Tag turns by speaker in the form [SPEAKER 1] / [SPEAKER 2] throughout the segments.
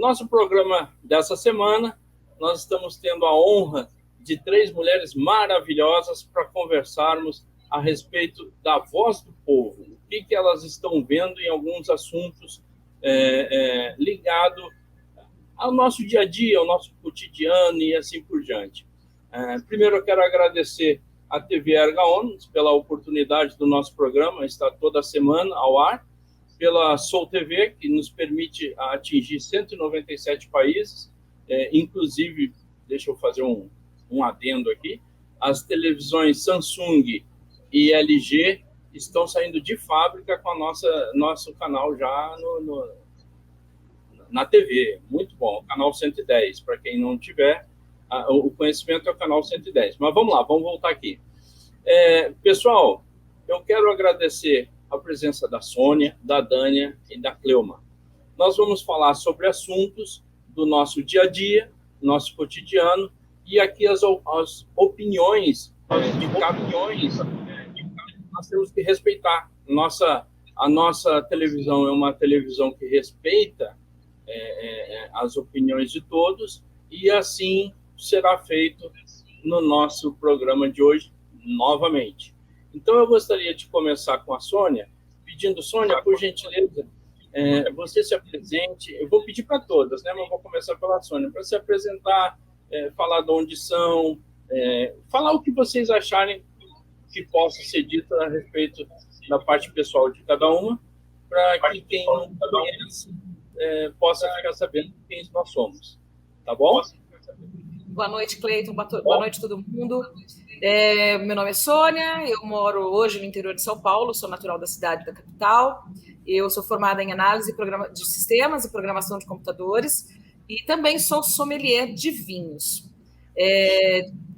[SPEAKER 1] nosso programa dessa semana, nós estamos tendo a honra de 3 mulheres maravilhosas para conversarmos a respeito da voz do povo, o que elas estão vendo em alguns assuntos ligados ao nosso dia a dia, ao nosso cotidiano e assim por diante. Primeiro, eu quero agradecer à TV Erga-On pela oportunidade do nosso programa estar toda semana ao ar, pela Sol TV, que nos permite atingir 197 países, inclusive, deixa eu fazer um adendo aqui, as televisões Samsung e LG estão saindo de fábrica com nosso canal já na TV. Muito bom, canal 110. Para quem não tiver, o conhecimento é o canal 110. Mas vamos lá, vamos voltar aqui. Pessoal, eu quero agradecer a presença da Sônia, da Dânia e da Cleuma. Nós vamos falar sobre assuntos do nosso dia a dia, nosso cotidiano, e aqui as opiniões de cada nós temos que respeitar. A nossa televisão é uma televisão que respeita as opiniões de todos, e assim será feito no nosso programa de hoje, novamente. Então, eu gostaria de começar com a Sônia, pedindo, Sônia, por gentileza, você se apresente. Eu vou pedir para todas, né, mas vou começar pela Sônia, para se apresentar, falar de onde são, falar o que vocês acharem que possa ser dito a respeito da parte pessoal de cada uma, para que quem não conhece possa ficar sabendo quem nós somos. Tá bom?
[SPEAKER 2] Boa noite, Cleiton. Boa noite, todo mundo. Meu nome é Sônia, eu moro hoje no interior de São Paulo, sou natural da cidade, da capital. Eu sou formada em análise de sistemas e programação de computadores e também sou sommelier de vinhos.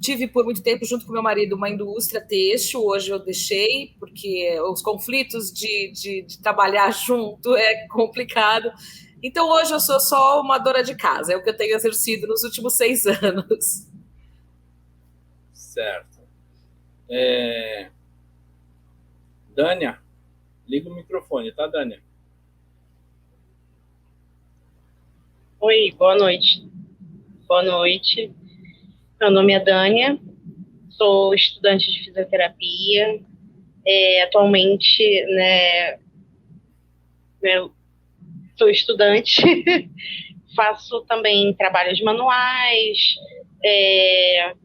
[SPEAKER 2] Tive por muito tempo, junto com meu marido, uma indústria têxtil. Hoje eu deixei, porque os conflitos de trabalhar junto é complicado. Então, hoje eu sou só uma dona de casa, é o que eu tenho exercido nos últimos 6 anos.
[SPEAKER 1] Certo. Dânia, liga o microfone, tá, Dânia?
[SPEAKER 3] Oi, boa noite. Boa noite. Meu nome é Dânia, sou estudante de fisioterapia. Atualmente, né, sou estudante, faço também trabalhos manuais,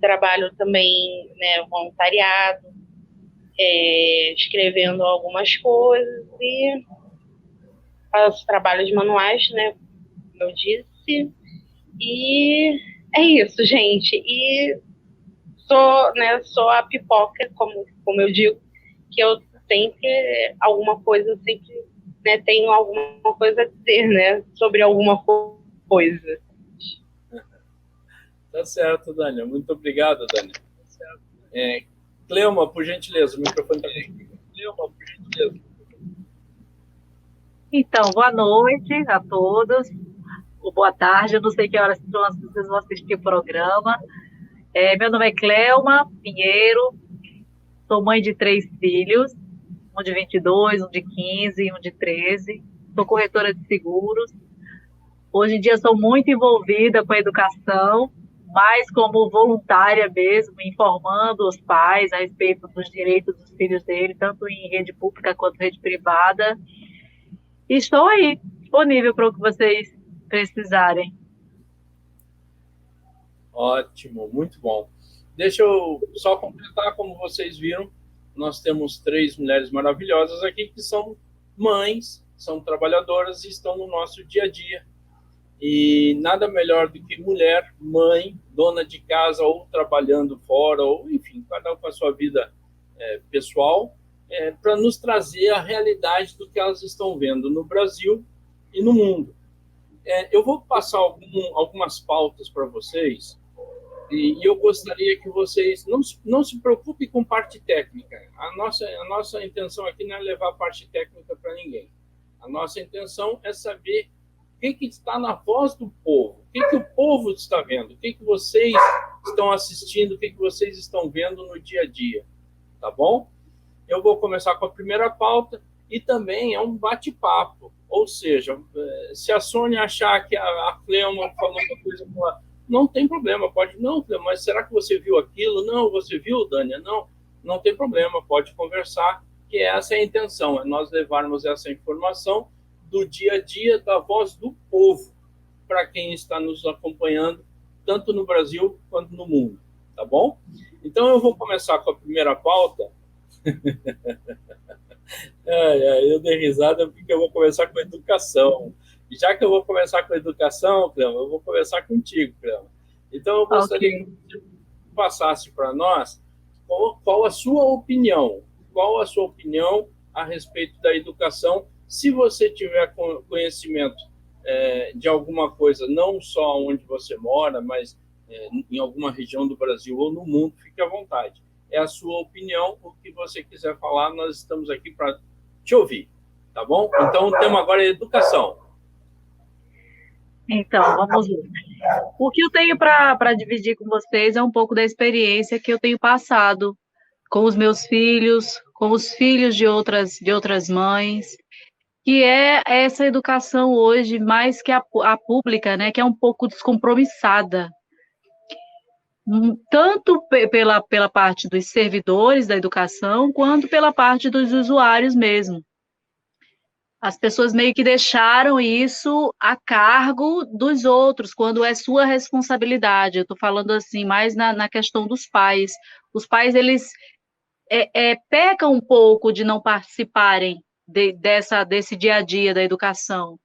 [SPEAKER 3] trabalho também, né, voluntariado, escrevendo algumas coisas e faço trabalhos manuais, né, como eu disse, e é isso, gente. E sou a pipoca, como eu digo, que eu sempre, alguma coisa, sempre, né, tenho alguma coisa a dizer, né, sobre alguma coisa.
[SPEAKER 1] Tá certo, Dânia. Muito obrigado, Dânia. Cleuma, por gentileza, o microfone está aqui. Cleuma, por gentileza.
[SPEAKER 4] Então, boa noite a todos, ou boa tarde, eu não sei que horas vocês vão assistir o programa. Meu nome é Cleuma Pinheiro, sou mãe de 3 filhos, um de 22, um de 15 e um de 13, sou corretora de seguros. Hoje em dia sou muito envolvida com a educação, mais como voluntária mesmo, informando os pais a respeito dos direitos dos filhos dele, tanto em rede pública quanto rede privada. E estou aí, disponível para o que vocês precisarem.
[SPEAKER 1] Ótimo, muito bom. Deixa eu só completar, como vocês viram, nós temos 3 mulheres maravilhosas aqui que são mães, são trabalhadoras e estão no nosso dia a dia. E nada melhor do que mulher, mãe, dona de casa ou trabalhando fora, ou enfim, cada um com a sua vida pessoal, para nos trazer a realidade do que elas estão vendo no Brasil e no mundo. Eu vou passar algumas pautas para vocês, e eu gostaria que vocês não se preocupem com parte técnica. A nossa intenção aqui não é levar a parte técnica para ninguém. A nossa intenção é saber o que está na voz do povo, o que o povo está vendo, o que vocês estão assistindo, o que vocês estão vendo no dia a dia, tá bom? Eu vou começar com a primeira pauta, e também é um bate-papo. Ou seja, se a Sônia achar que a Cleoma falou uma coisa, não tem problema, pode, não, Cleoma, mas será que você viu aquilo? Não, você viu, Dânia? Não, não tem problema, pode conversar, que essa é a intenção, é nós levarmos essa informação do dia a dia, da voz do povo, para quem está nos acompanhando, tanto no Brasil quanto no mundo, tá bom? Então, eu vou começar com a primeira pauta. Eu dei risada porque eu vou começar com a educação. E já que eu vou começar com a educação, Cleoma, eu vou começar contigo, Cleoma. Então, eu gostaria que você passasse para nós qual a sua opinião. Qual a sua opinião a respeito da educação, se você tiver conhecimento de alguma coisa, não só onde você mora, mas em alguma região do Brasil ou no mundo, fique à vontade. É a sua opinião, o que você quiser falar, nós estamos aqui para te ouvir, tá bom? Então, o tema agora é educação.
[SPEAKER 4] Então, vamos lá. O que eu tenho para dividir com vocês é um pouco da experiência que eu tenho passado com os meus filhos, com os filhos de outras mães, que é essa educação hoje, mais que a pública, né, que é um pouco descompromissada. Tanto pela parte dos servidores da educação, quanto pela parte dos usuários mesmo. As pessoas meio que deixaram isso a cargo dos outros, quando é sua responsabilidade. Eu estou falando assim, mais na questão dos pais. Os pais, eles pecam um pouco de não participarem desse dia a dia da educação.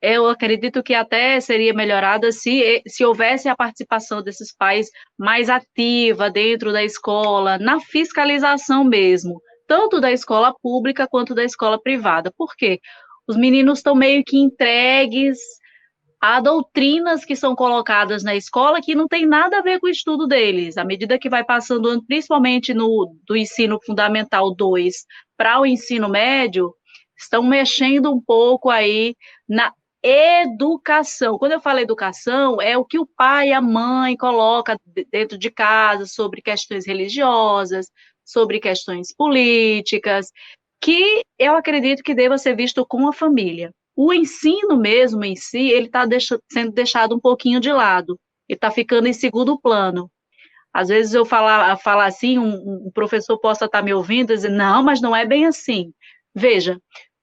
[SPEAKER 4] Eu acredito que até seria melhorada se houvesse a participação desses pais mais ativa dentro da escola, na fiscalização mesmo, tanto da escola pública quanto da escola privada. Por quê? Os meninos estão meio que entregues a doutrinas que são colocadas na escola que não tem nada a ver com o estudo deles. À medida que vai passando o ano, principalmente do ensino fundamental 2 para o ensino médio, estão mexendo um pouco aí na educação. Quando eu falo educação, é o que o pai e a mãe colocam dentro de casa sobre questões religiosas, sobre questões políticas, que eu acredito que deva ser visto com a família. O ensino mesmo em si, ele está sendo deixado um pouquinho de lado, ele está ficando em segundo plano. Às vezes eu falar assim, um professor possa estar me ouvindo e dizer, não, mas não é bem assim. Veja,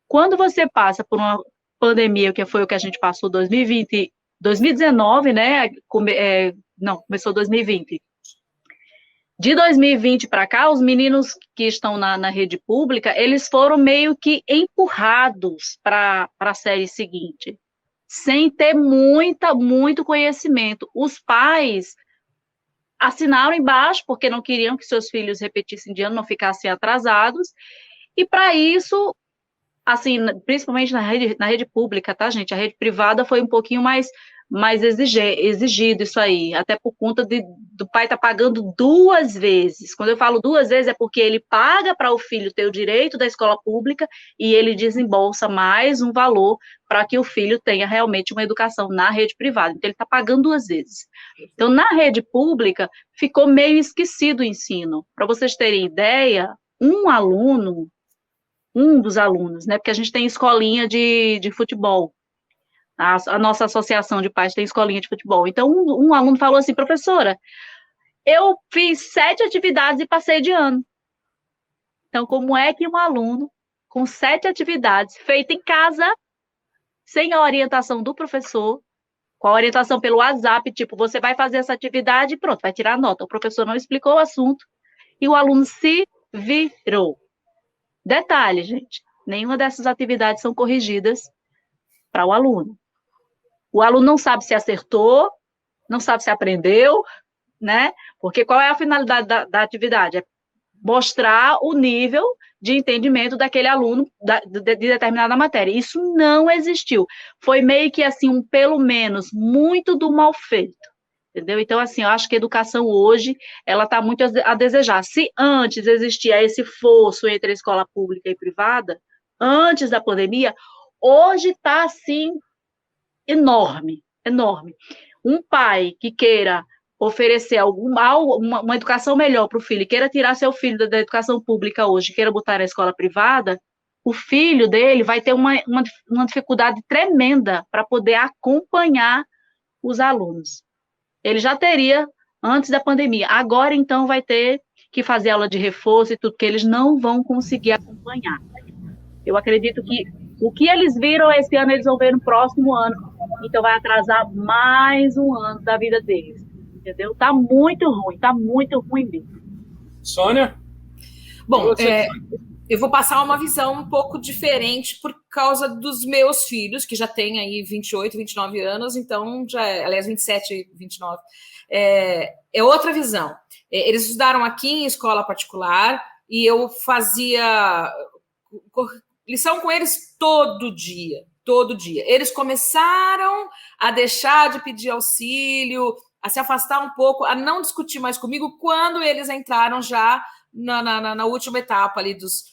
[SPEAKER 4] quando você passa por uma pandemia, que foi o que a gente passou 2019, né? Começou 2020. De 2020 para cá, os meninos que estão na rede pública, eles foram meio que empurrados para a série seguinte, sem ter muito conhecimento. Os pais assinaram embaixo, porque não queriam que seus filhos repetissem de ano, não ficassem atrasados, e para isso, assim, principalmente na rede pública, tá, gente? A rede privada foi um pouquinho mais exigido isso aí, até por conta do pai estar pagando 2 vezes. Quando eu falo 2 vezes, é porque ele paga para o filho ter o direito da escola pública e ele desembolsa mais um valor para que o filho tenha realmente uma educação na rede privada. Então, ele está pagando 2 vezes. Então, na rede pública, ficou meio esquecido o ensino. Para vocês terem ideia, um dos alunos, né, porque a gente tem escolinha de futebol, a nossa associação de pais tem escolinha de futebol, então um aluno falou assim, professora, eu fiz 7 atividades e passei de ano. Então, como é que um aluno com 7 atividades feitas em casa, sem a orientação do professor, com a orientação pelo WhatsApp, tipo, você vai fazer essa atividade e pronto, vai tirar a nota, o professor não explicou o assunto, e o aluno se virou. Detalhe, gente, nenhuma dessas atividades são corrigidas para o aluno. O aluno não sabe se acertou, não sabe se aprendeu, né? Porque qual é a finalidade da atividade? É mostrar o nível de entendimento daquele aluno de determinada matéria. Isso não existiu. Foi meio que assim, pelo menos, muito do mal feito. Entendeu? Então, assim, eu acho que a educação hoje, ela está muito a desejar. Se antes existia esse fosso entre a escola pública e privada, antes da pandemia, hoje está, assim, enorme. Um pai que queira oferecer uma educação melhor para o filho, queira tirar seu filho da educação pública hoje, queira botar na escola privada, o filho dele vai ter uma dificuldade tremenda para poder acompanhar os alunos. Ele já teria antes da pandemia. Agora, então, vai ter que fazer aula de reforço e tudo, que eles não vão conseguir acompanhar. Eu acredito que o que eles viram esse ano, eles vão ver no próximo ano. Então, vai atrasar mais um ano da vida deles. Entendeu? Tá muito ruim mesmo.
[SPEAKER 1] Sônia?
[SPEAKER 2] Bom, eu vou passar uma visão um pouco diferente por causa dos meus filhos, que já têm aí 28, 29 anos, então, aliás, 27, 29. É outra visão. Eles estudaram aqui em escola particular e eu fazia lição com eles todo dia. Eles começaram a deixar de pedir auxílio, a se afastar um pouco, a não discutir mais comigo quando eles entraram já na última etapa ali dos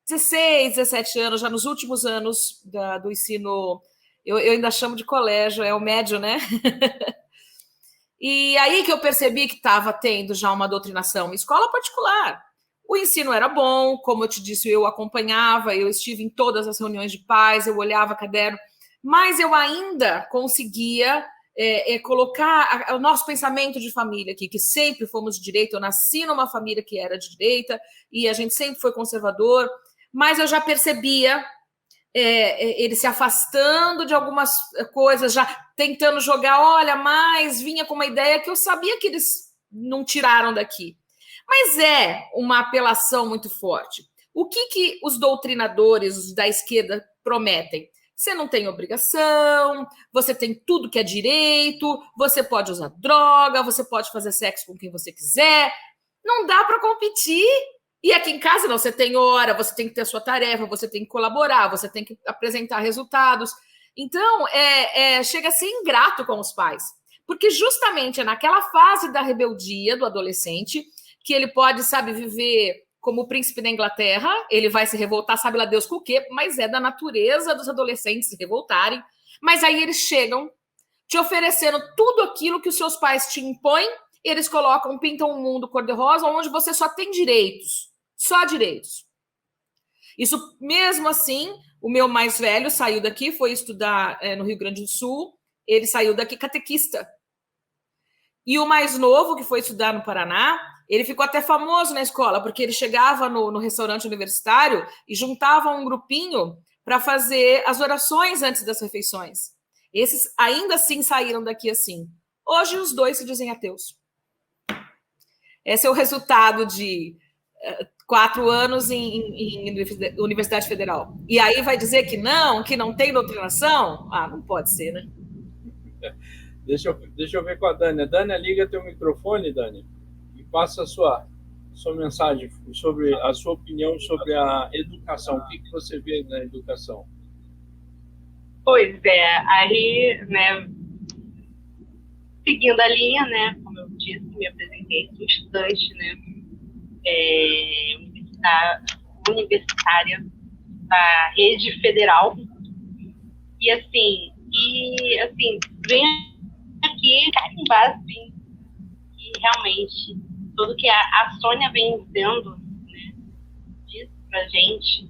[SPEAKER 2] 16, 17 anos, já nos últimos anos do ensino, eu ainda chamo de colégio, é o médio, né? E aí que eu percebi que estava tendo já uma doutrinação em escola particular. O ensino era bom, como eu te disse, eu acompanhava, eu estive em todas as reuniões de pais, eu olhava caderno, mas eu ainda conseguia colocar o nosso pensamento de família aqui, que sempre fomos de direita. Eu nasci numa família que era de direita e a gente sempre foi conservador, mas eu já percebia ele se afastando de algumas coisas, já tentando jogar, olha, mas vinha com uma ideia que eu sabia que eles não tiraram daqui. Mas é uma apelação muito forte. O que os doutrinadores da esquerda prometem? Você não tem obrigação, você tem tudo que é direito, você pode usar droga, você pode fazer sexo com quem você quiser. Não dá para competir. E aqui em casa, não, você tem hora, você tem que ter a sua tarefa, você tem que colaborar, você tem que apresentar resultados. Então, chega a ser ingrato com os pais. Porque justamente é naquela fase da rebeldia do adolescente que ele pode, sabe, viver como o príncipe da Inglaterra, ele vai se revoltar, sabe lá Deus com o quê, mas é da natureza dos adolescentes se revoltarem. Mas aí eles chegam te oferecendo tudo aquilo que os seus pais te impõem, eles pintam um mundo cor-de-rosa onde você só tem direitos. Só direitos. Isso, mesmo assim, o meu mais velho saiu daqui, foi estudar no Rio Grande do Sul, ele saiu daqui catequista. E o mais novo, que foi estudar no Paraná, ele ficou até famoso na escola, porque ele chegava no restaurante universitário e juntava um grupinho para fazer as orações antes das refeições. Esses ainda assim saíram daqui assim. Hoje os dois se dizem ateus. Esse é o resultado de 4 anos em Universidade Federal. E aí vai dizer que não tem doutrinação? Ah, não pode ser, né?
[SPEAKER 1] Deixa eu ver com a Dânia. Dânia, liga teu microfone, Dânia, e passa a sua mensagem sobre a sua opinião sobre a educação. O que você vê na educação?
[SPEAKER 3] Pois é, aí, né, seguindo a linha, né, como eu disse, me apresentei, sou estudante, né, universitária da rede federal, e assim, vem aqui carimbar, assim, que realmente tudo que a Sônia vem dizendo, né, disso pra gente,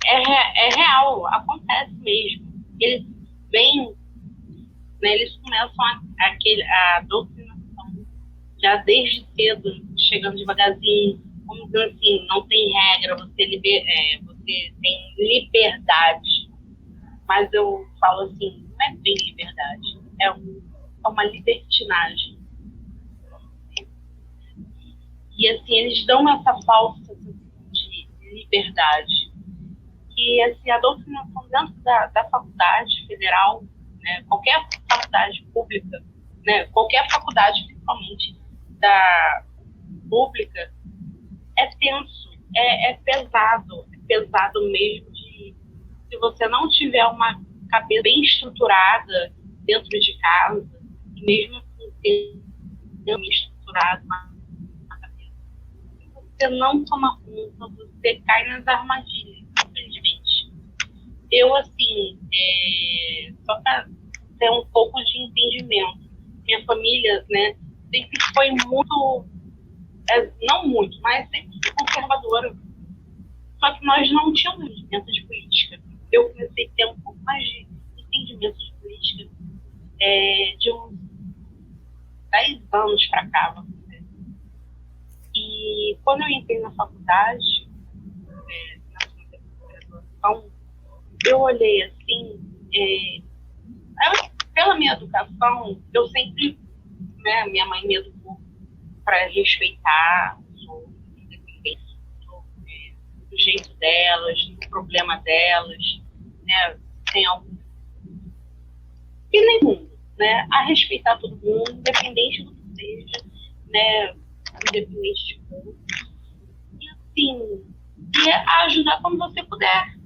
[SPEAKER 3] é real, acontece mesmo. Eles vêm, né, eles começam a doutrinação já desde cedo, chegando devagarzinho, como dizendo assim, não tem regra, você tem liberdade. Mas eu falo assim, não é bem liberdade, é uma libertinagem. E assim, eles dão essa falsa de liberdade. E assim, a doutrinação dentro da faculdade federal, né, qualquer faculdade pública, né, qualquer faculdade, principalmente da pública, é tenso, é pesado mesmo. Se você não tiver uma cabeça bem estruturada dentro de casa, e mesmo assim ter estruturado uma cabeça, você não toma conta, você cai nas armadilhas, infelizmente. Eu, assim, só para ter um pouco de entendimento, minha família, né, sempre foi muito, não muito, mas sempre foi conservadora. Só que nós não tínhamos entendimento de política. Eu comecei a ter um pouco mais de entendimento de política de uns 10 anos para cá, vamos dizer. E quando eu entrei na faculdade, na graduação, eu olhei assim, pela minha educação, eu sempre, né, minha mãe me educou para respeitar do jeito delas, do problema delas, né, sem algum e nenhum, né, a respeitar todo mundo, independente do que seja, né, independente de tudo, e assim, e a ajudar quando você puder.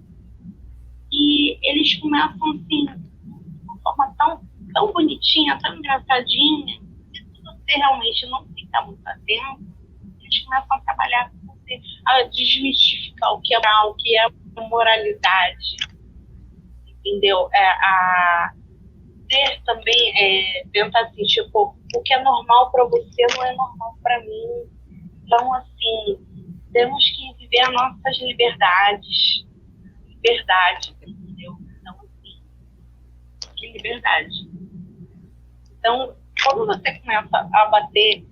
[SPEAKER 3] E eles começam assim, de uma forma tão bonitinha, tão engraçadinha, que se você realmente não ficar muito atento, eles começam a trabalhar com você, a desmistificar o que é moral, o que é moralidade, entendeu? A ter também, tentar assim, tipo, o que é normal para você não é normal para mim. Então, assim, temos que viver as nossas liberdade, entendeu? Então, assim, que liberdade. Então, quando você começa a bater,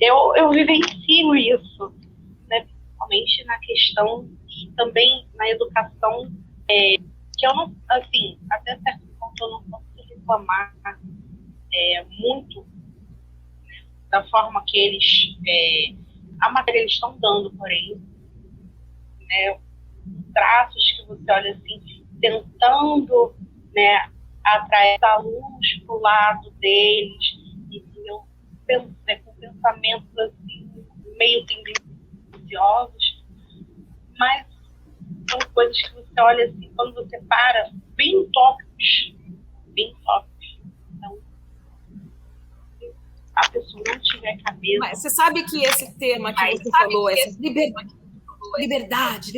[SPEAKER 3] eu vivencio isso, né? Principalmente na questão e também na educação, que eu não, assim, até certo ponto eu não posso reclamar muito, né, da forma que eles, a matéria eles estão dando, porém, né, traços que você olha assim, tentando, né, atrair alunos para o lado deles, e eu penso, né, com pensamentos assim, meio tendenciosos, mas são coisas que você olha assim, quando você para, bem utópicos. Então, se a pessoa não tiver cabeça...
[SPEAKER 2] Mas você sabe que esse tema que você falou, essa liberdade,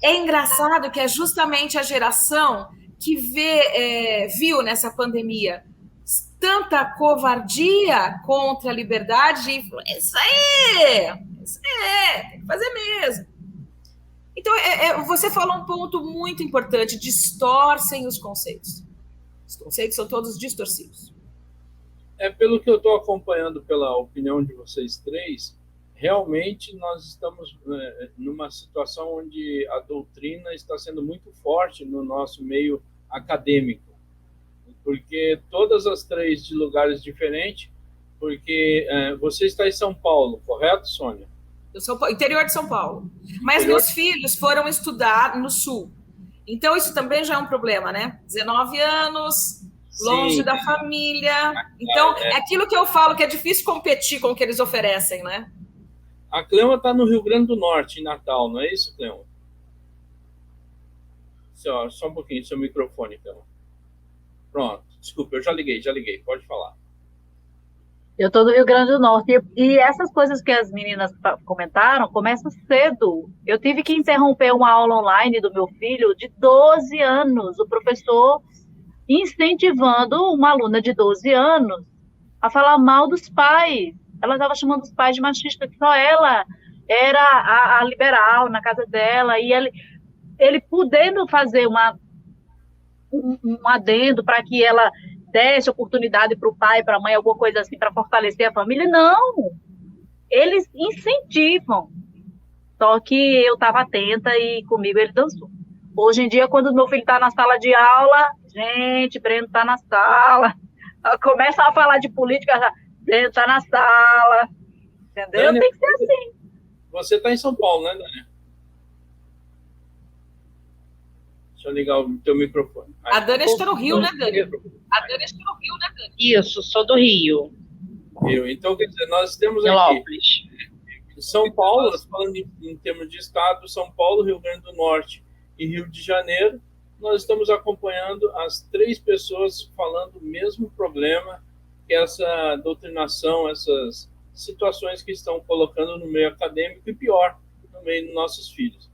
[SPEAKER 2] é engraçado que é justamente a geração que viu nessa pandemia tanta covardia contra a liberdade e falou, isso aí, tem que fazer mesmo. Então, você falou um ponto muito importante, distorcem os conceitos. Os conceitos são todos distorcidos.
[SPEAKER 1] Pelo que eu estou acompanhando, pela opinião de vocês três, realmente nós estamos numa situação onde a doutrina está sendo muito forte no nosso meio acadêmico, porque todas as três de lugares diferentes, porque você está em São Paulo, correto, Sônia?
[SPEAKER 2] Eu sou interior de São Paulo. Mas meus filhos foram estudar no Sul. Então, isso também já é um problema, né? 19 anos, longe da família. Então, é aquilo que eu falo, que é difícil competir com o que eles oferecem, né?
[SPEAKER 1] A Cleoma está no Rio Grande do Norte, em Natal, não é isso, Cleoma? Só um pouquinho, seu microfone, Cleoma. Pronto, desculpa, eu já liguei, pode falar.
[SPEAKER 4] Eu estou do Rio Grande do Norte e essas coisas que as meninas comentaram começam cedo. Eu tive que interromper uma aula online do meu filho de 12 anos, o professor incentivando uma aluna de 12 anos a falar mal dos pais. Ela estava chamando os pais de machista, que só ela era a liberal na casa dela, e ele podendo fazer um adendo para que ela desse oportunidade para o pai, para a mãe, alguma coisa assim, para fortalecer a família. Não! Eles incentivam. Só que eu estava atenta e comigo ele dançou. Hoje em dia, quando meu filho está na sala de aula, gente, Breno está na sala, começa a falar de política, Breno está na sala, entendeu?
[SPEAKER 1] Dani,
[SPEAKER 4] tem que ser assim.
[SPEAKER 1] Você está em São Paulo, né, Dani? Deixa eu ligar o teu microfone.
[SPEAKER 2] A Dani está no Rio, né, Dani?
[SPEAKER 3] Isso, sou do Rio.
[SPEAKER 1] Então, quer dizer, nós temos aqui São Paulo, nós falando em termos de estado, São Paulo, Rio Grande do Norte e Rio de Janeiro, nós estamos acompanhando as três pessoas falando o mesmo problema, que é essa doutrinação, essas situações que estão colocando no meio acadêmico e pior, no meio dos nossos filhos.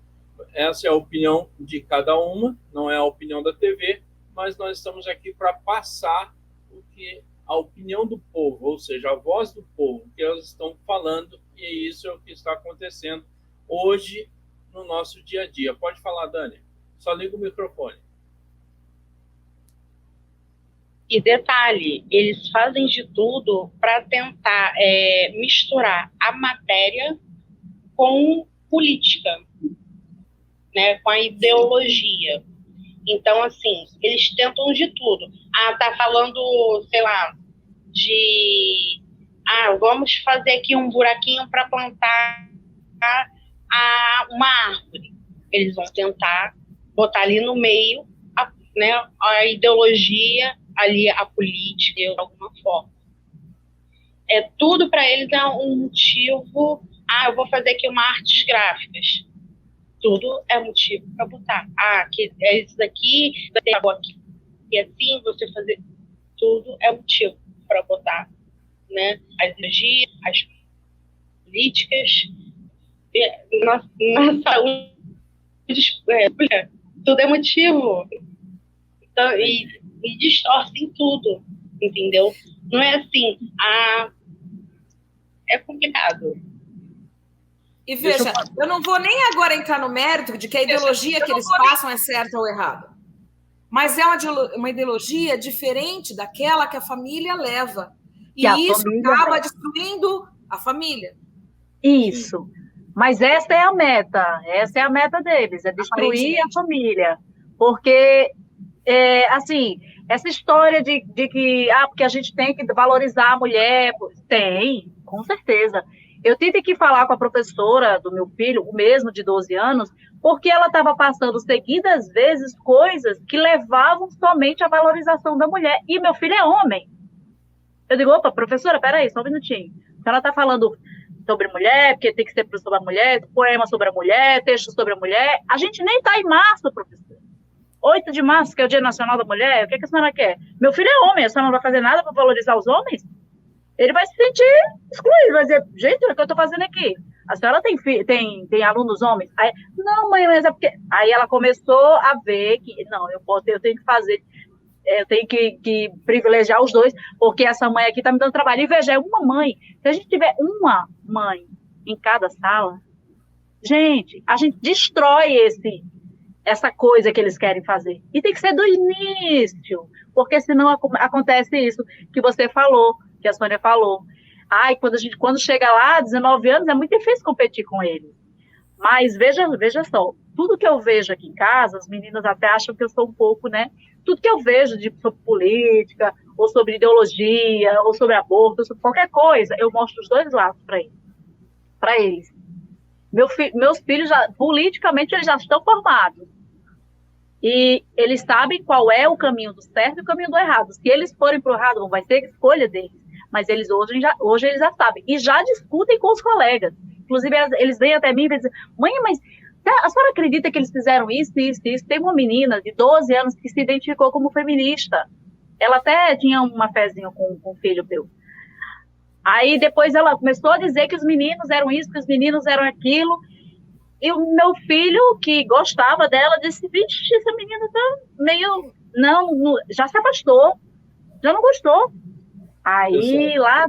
[SPEAKER 1] Essa é a opinião de cada uma, não é a opinião da TV, mas nós estamos aqui para passar a opinião do povo, ou seja, a voz do povo, que elas estão falando, e isso é o que está acontecendo hoje no nosso dia a dia. Pode falar, Dani. Só liga o microfone.
[SPEAKER 3] E detalhe, eles fazem de tudo para tentar misturar a matéria com política, né, com a ideologia. Então, assim, eles tentam de tudo. Tá falando, sei lá, vamos fazer aqui um buraquinho para plantar uma árvore. Eles vão tentar botar ali no meio a ideologia, ali a política, de alguma forma. Tudo para eles é um motivo. Eu vou fazer aqui uma artes gráficas. Tudo é motivo para botar. Que é isso daqui, tem aqui. E assim, você fazer. Tudo é motivo para botar, né? As ideologias, as políticas, na saúde, tudo é motivo. Então, e distorcem tudo, entendeu? Não é assim, é complicado.
[SPEAKER 2] E veja, eu não vou nem agora entrar no mérito de que a ideologia que eles passam é certa ou errada. Mas é uma ideologia diferente daquela que a família leva. E isso acaba destruindo a família.
[SPEAKER 4] Isso. Mas essa é a meta deles, é destruir a família. Porque, assim, essa história de que, porque a gente tem que valorizar a mulher, tem, com certeza. Eu tive que falar com a professora do meu filho, o mesmo de 12 anos, porque ela estava passando seguidas vezes coisas que levavam somente à valorização da mulher. E meu filho é homem. Eu digo, opa, professora, peraí, só um minutinho. Ela está falando sobre mulher, porque tem que ser sobre a mulher, poema sobre a mulher, texto sobre a mulher. A gente nem está em março, professora. 8 de março, que é o Dia Nacional da Mulher, o que a senhora quer? Meu filho é homem, a senhora não vai fazer nada para valorizar os homens? Ele vai se sentir excluído, vai dizer, gente, o que eu estou fazendo aqui? A senhora tem alunos homens? Aí, não, mãe, mas é porque... Aí ela começou a ver que, não, eu tenho que fazer, eu tenho que privilegiar os dois, porque essa mãe aqui está me dando trabalho. E veja, é uma mãe. Se a gente tiver uma mãe em cada sala, gente, a gente destrói essa coisa que eles querem fazer. E tem que ser do início, porque senão acontece isso que você falou, que a Sônia falou. Quando chega lá, 19 anos, é muito difícil competir com eles. Mas veja só, tudo que eu vejo aqui em casa, as meninas até acham que eu sou um pouco, né? Tudo que eu vejo sobre política, ou sobre ideologia, ou sobre aborto, ou sobre qualquer coisa, eu mostro os dois lados para eles. Meus filhos, politicamente, eles já estão formados. E eles sabem qual é o caminho do certo e o caminho do errado. Se eles forem para o errado, não vai ser escolha deles. Mas eles hoje eles já sabem. E já discutem com os colegas. Inclusive, eles vêm até mim e dizem, mãe, mas a senhora acredita que eles fizeram isso, isso, isso? Tem uma menina de 12 anos que se identificou como feminista. Ela até tinha uma fezinha com o filho meu. Aí depois ela começou a dizer que os meninos eram isso, que os meninos eram aquilo. E o meu filho, que gostava dela, disse, vixe, essa menina tá meio... Não, já se afastou. Já não gostou. Aí, lá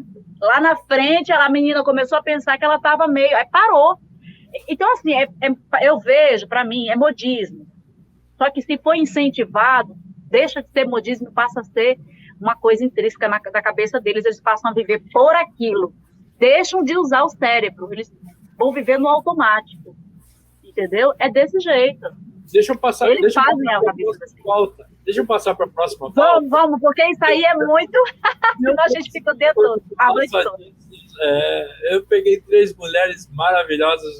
[SPEAKER 4] na frente, a menina começou a pensar que ela estava meio... Aí parou. Então, assim, eu vejo, para mim, é modismo. Só que se for incentivado, deixa de ser modismo e passa a ser uma coisa intrínseca na cabeça deles. Eles passam a viver por aquilo. Deixam de usar o cérebro. Eles vão viver no automático. Entendeu? É desse jeito.
[SPEAKER 1] Deixa eu passar.
[SPEAKER 4] Eles fazem a cabeça assim.
[SPEAKER 1] Deixa eu passar para a próxima pauta.
[SPEAKER 4] Vamos, porque isso aí é muito... Senão a gente fica o dia todo, a noite toda.
[SPEAKER 1] Eu peguei 3 mulheres maravilhosas.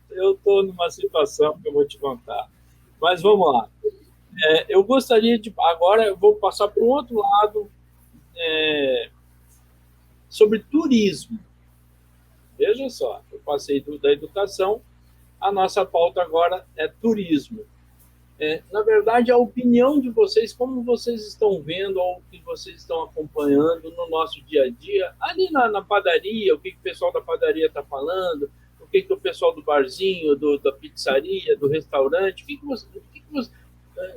[SPEAKER 1] Eu estou numa situação que eu vou te contar. Mas vamos lá. Eu gostaria de... Agora eu vou passar para o outro lado sobre turismo. Veja só, eu passei da educação, a nossa pauta agora é turismo. Na verdade, a opinião de vocês, como vocês estão vendo ou o que vocês estão acompanhando no nosso dia a dia, ali na padaria, o que o pessoal da padaria está falando, o que o pessoal do barzinho, da pizzaria, do restaurante,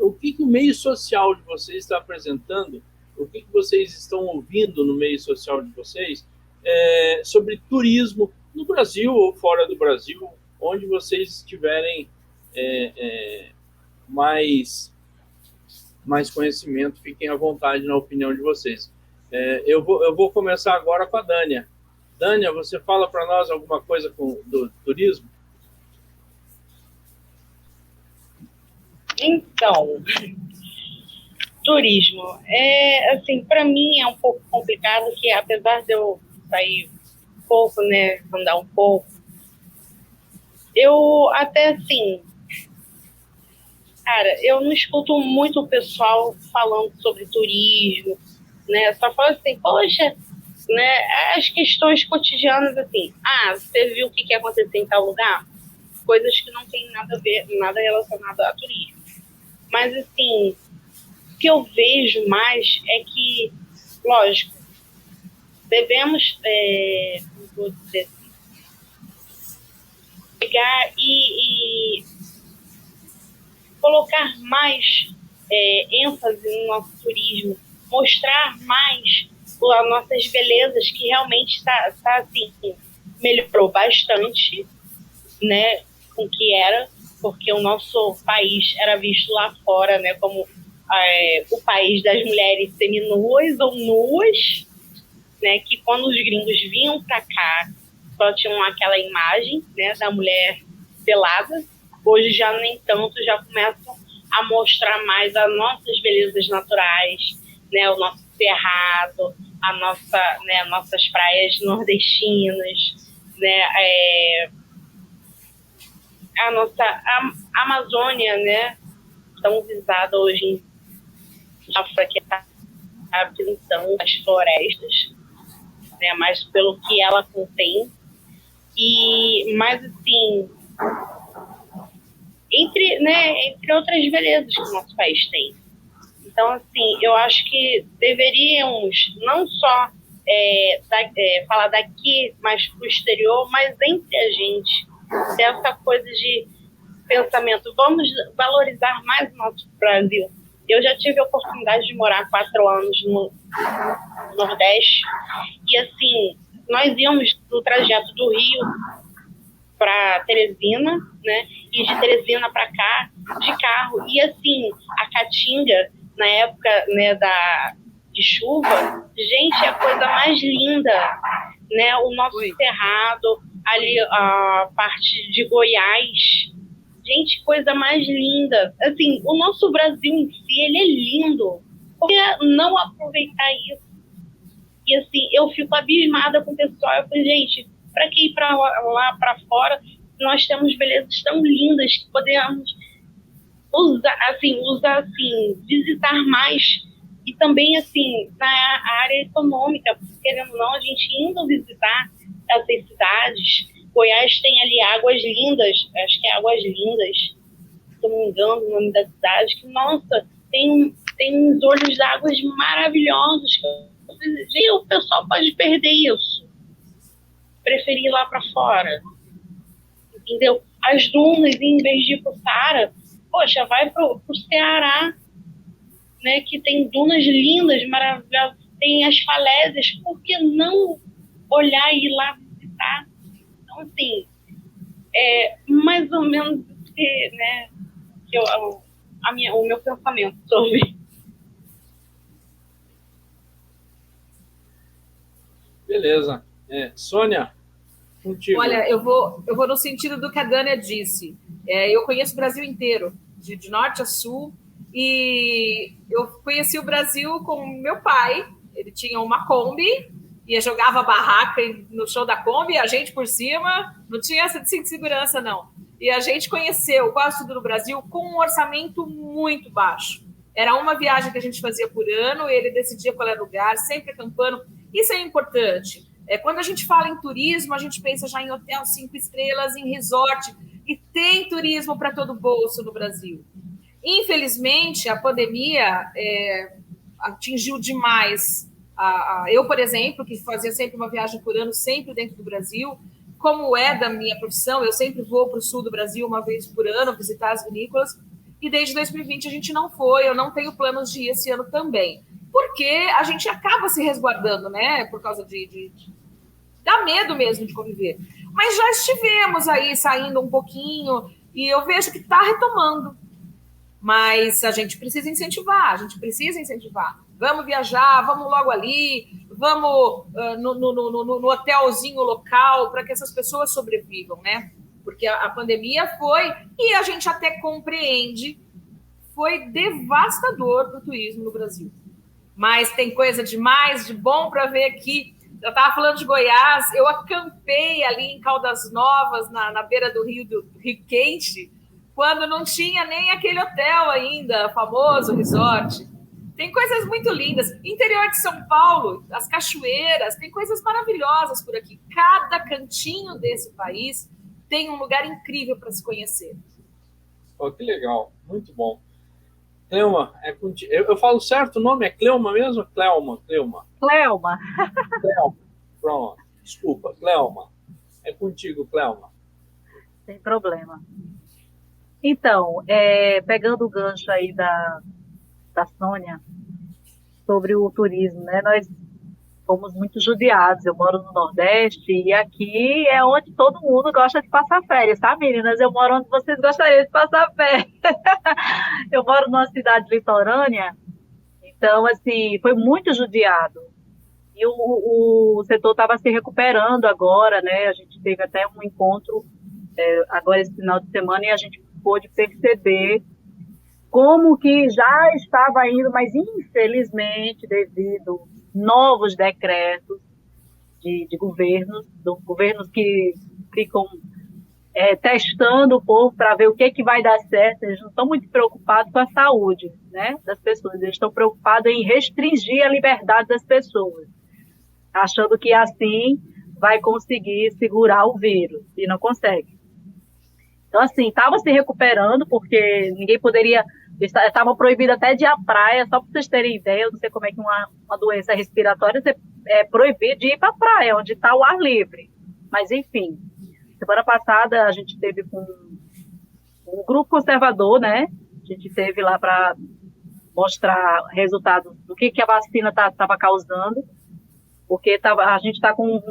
[SPEAKER 1] o que o meio social de vocês está apresentando, o que vocês estão ouvindo no meio social de vocês sobre turismo no Brasil ou fora do Brasil, onde vocês estiverem mais conhecimento, fiquem à vontade na opinião de vocês. Eu vou começar agora com a Dânia. Dânia, você fala para nós alguma coisa do turismo?
[SPEAKER 3] Então, turismo. Assim, para mim é um pouco complicado, que apesar de eu sair um pouco, né, andar um pouco, eu até assim, cara, eu não escuto muito o pessoal falando sobre turismo, né? Só fala assim, poxa, né? As questões cotidianas, assim, você viu o que aconteceu em tal lugar? Coisas que não tem nada a ver, nada relacionado a turismo. Mas, assim, o que eu vejo mais é que, lógico, devemos, vou dizer assim, pegar e colocar mais ênfase no nosso turismo, mostrar mais as nossas belezas, que realmente está assim, melhorou bastante, né, com o que era, porque o nosso país era visto lá fora, né, como o país das mulheres seminuas ou nuas, né, que quando os gringos vinham para cá, só tinham aquela imagem, né, da mulher pelada. Hoje já nem tanto, já começam a mostrar mais as nossas belezas naturais, né, o nosso cerrado, nossas praias nordestinas, né, a nossa Amazônia, né, tão visada hoje em África, que está pintando as florestas, né, mas pelo que ela contém. Mas assim, entre outras belezas que o nosso país tem. Então, assim, eu acho que deveríamos não só falar daqui, mas para o exterior, mas entre a gente, ter essa coisa de pensamento, vamos valorizar mais o nosso Brasil. Eu já tive a oportunidade de morar 4 anos no Nordeste, e assim, nós íamos no trajeto do Rio para Teresina, né, e de Teresina para cá, de carro, e assim, a Caatinga, na época, né, de chuva, gente, é a coisa mais linda, né, o nosso cerrado, ali a parte de Goiás, gente, coisa mais linda, assim, o nosso Brasil em si, ele é lindo, por que não aproveitar isso? E assim, eu fico abismada com o pessoal, eu falei, gente, para que ir para lá para fora, nós temos belezas tão lindas que podemos usar, visitar mais, e também, assim, na área econômica, querendo ou não, a gente indo visitar essas cidades. Goiás tem ali Águas Lindas, acho que é Águas Lindas, se não me engano, o nome da cidade, que, nossa, tem uns olhos d'água maravilhosos, e o pessoal pode perder isso, preferir ir lá para fora, entendeu? As dunas, em vez de ir para o Saara, poxa, vai para o Ceará, né, que tem dunas lindas, maravilhosas, tem as falésias, por que não olhar e ir lá visitar? Então, assim, mais ou menos né, o meu pensamento sobre.
[SPEAKER 1] Beleza. Sônia, contigo.
[SPEAKER 2] Olha, eu vou no sentido do que a Dânia disse. Eu conheço o Brasil inteiro, de norte a sul, e eu conheci o Brasil com meu pai. Ele tinha uma Kombi, e jogava barraca no chão da Kombi, a gente por cima, não tinha essa de segurança, não. E a gente conheceu quase tudo no Brasil com um orçamento muito baixo. Era uma viagem que a gente fazia por ano, ele decidia qual era o lugar, sempre acampando. Isso é importante. Quando a gente fala em turismo, a gente pensa já em hotel 5 estrelas, em resort, e tem turismo para todo bolso no Brasil. Infelizmente, a pandemia atingiu demais. Eu, por exemplo, que fazia sempre uma viagem por ano, sempre dentro do Brasil, como é da minha profissão, eu sempre vou para o sul do Brasil uma vez por ano, visitar as vinícolas, e desde 2020 a gente não foi, eu não tenho planos de ir esse ano também, porque a gente acaba se resguardando, né, por causa dá medo mesmo de conviver. Mas já estivemos aí saindo um pouquinho e eu vejo que está retomando. Mas a gente precisa incentivar, Vamos viajar, vamos logo ali, vamos no hotelzinho local para que essas pessoas sobrevivam, né? Porque a pandemia foi, e a gente até compreende, foi devastador para o turismo no Brasil. Mas tem coisa demais, de bom para ver aqui. Eu estava falando de Goiás, eu acampei ali em Caldas Novas, na beira do Rio Quente, quando não tinha nem aquele hotel ainda, famoso resort. Tem coisas muito lindas. Interior de São Paulo, as cachoeiras, tem coisas maravilhosas por aqui. Cada cantinho desse país tem um lugar incrível para se conhecer.
[SPEAKER 1] Oh, que legal, muito bom. Cleuma, eu falo certo o nome? É Cleuma mesmo? Cleuma.
[SPEAKER 4] Cleuma.
[SPEAKER 1] Pronto. Desculpa, Cleuma. É contigo, Cleuma.
[SPEAKER 4] Sem problema. Então, pegando o gancho aí da Sônia, sobre o turismo, né? Nós fomos muito judiados. Eu moro no Nordeste e aqui é onde todo mundo gosta de passar férias, tá, meninas? Eu moro onde vocês gostariam de passar férias. Eu moro numa cidade litorânea, então, assim, foi muito judiado. E o setor estava se recuperando agora, né? A gente teve até um encontro agora esse final de semana e a gente pôde perceber como que já estava indo, mas infelizmente, devido novos decretos de governos que ficam testando o povo para ver o que vai dar certo. Eles não estão muito preocupados com a saúde, né, das pessoas, eles estão preocupados em restringir a liberdade das pessoas, achando que assim vai conseguir segurar o vírus, e não consegue. Então, assim, estava se recuperando, porque ninguém poderia... Estava proibido até de ir à praia, só para vocês terem ideia. Eu não sei como é que uma doença respiratória é proibido de ir para a praia, onde está o ar livre. Mas, enfim, semana passada a gente teve um grupo conservador, né? A gente teve lá para mostrar resultados do que a vacina estava causando, porque a gente está com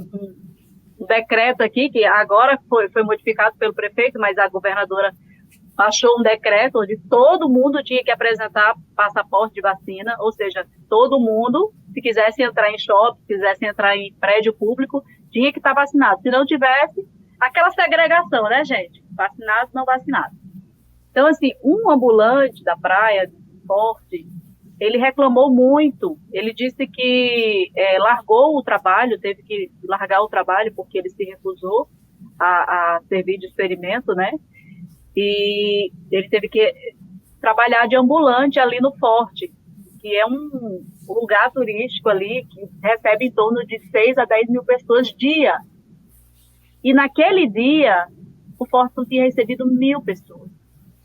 [SPEAKER 4] um decreto aqui, que agora foi modificado pelo prefeito, mas a governadora baixou um decreto onde todo mundo tinha que apresentar passaporte de vacina, ou seja, todo mundo, se quisesse entrar em shopping, se quisesse entrar em prédio público, tinha que estar vacinado. Se não tivesse, aquela segregação, né, gente? Vacinado, não vacinado. Então, assim, um ambulante da praia, do Forte, ele reclamou muito. Ele disse que largou o trabalho, teve que largar o trabalho porque ele se recusou a servir de experimento, né? E ele teve que trabalhar de ambulante ali no Forte, que é um lugar turístico ali que recebe em torno de 6 a 10 mil pessoas dia. E naquele dia, o Forte não tinha recebido 1.000 pessoas.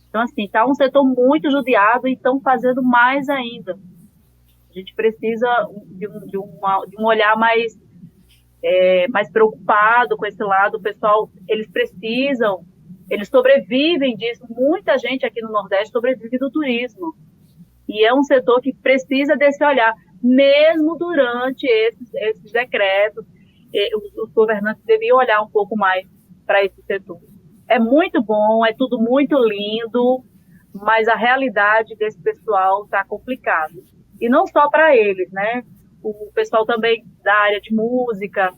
[SPEAKER 4] Então, assim, está um setor muito judiado e estão fazendo mais ainda. A gente precisa de um olhar mais preocupado com esse lado. O pessoal, eles sobrevivem disso. Muita gente aqui no Nordeste sobrevive do turismo. E é um setor que precisa desse olhar, mesmo durante esses decretos. Os governantes deviam olhar um pouco mais para esse setor. É muito bom, é tudo muito lindo, mas a realidade desse pessoal está complicada. E não só para eles, né? O pessoal também da área de música,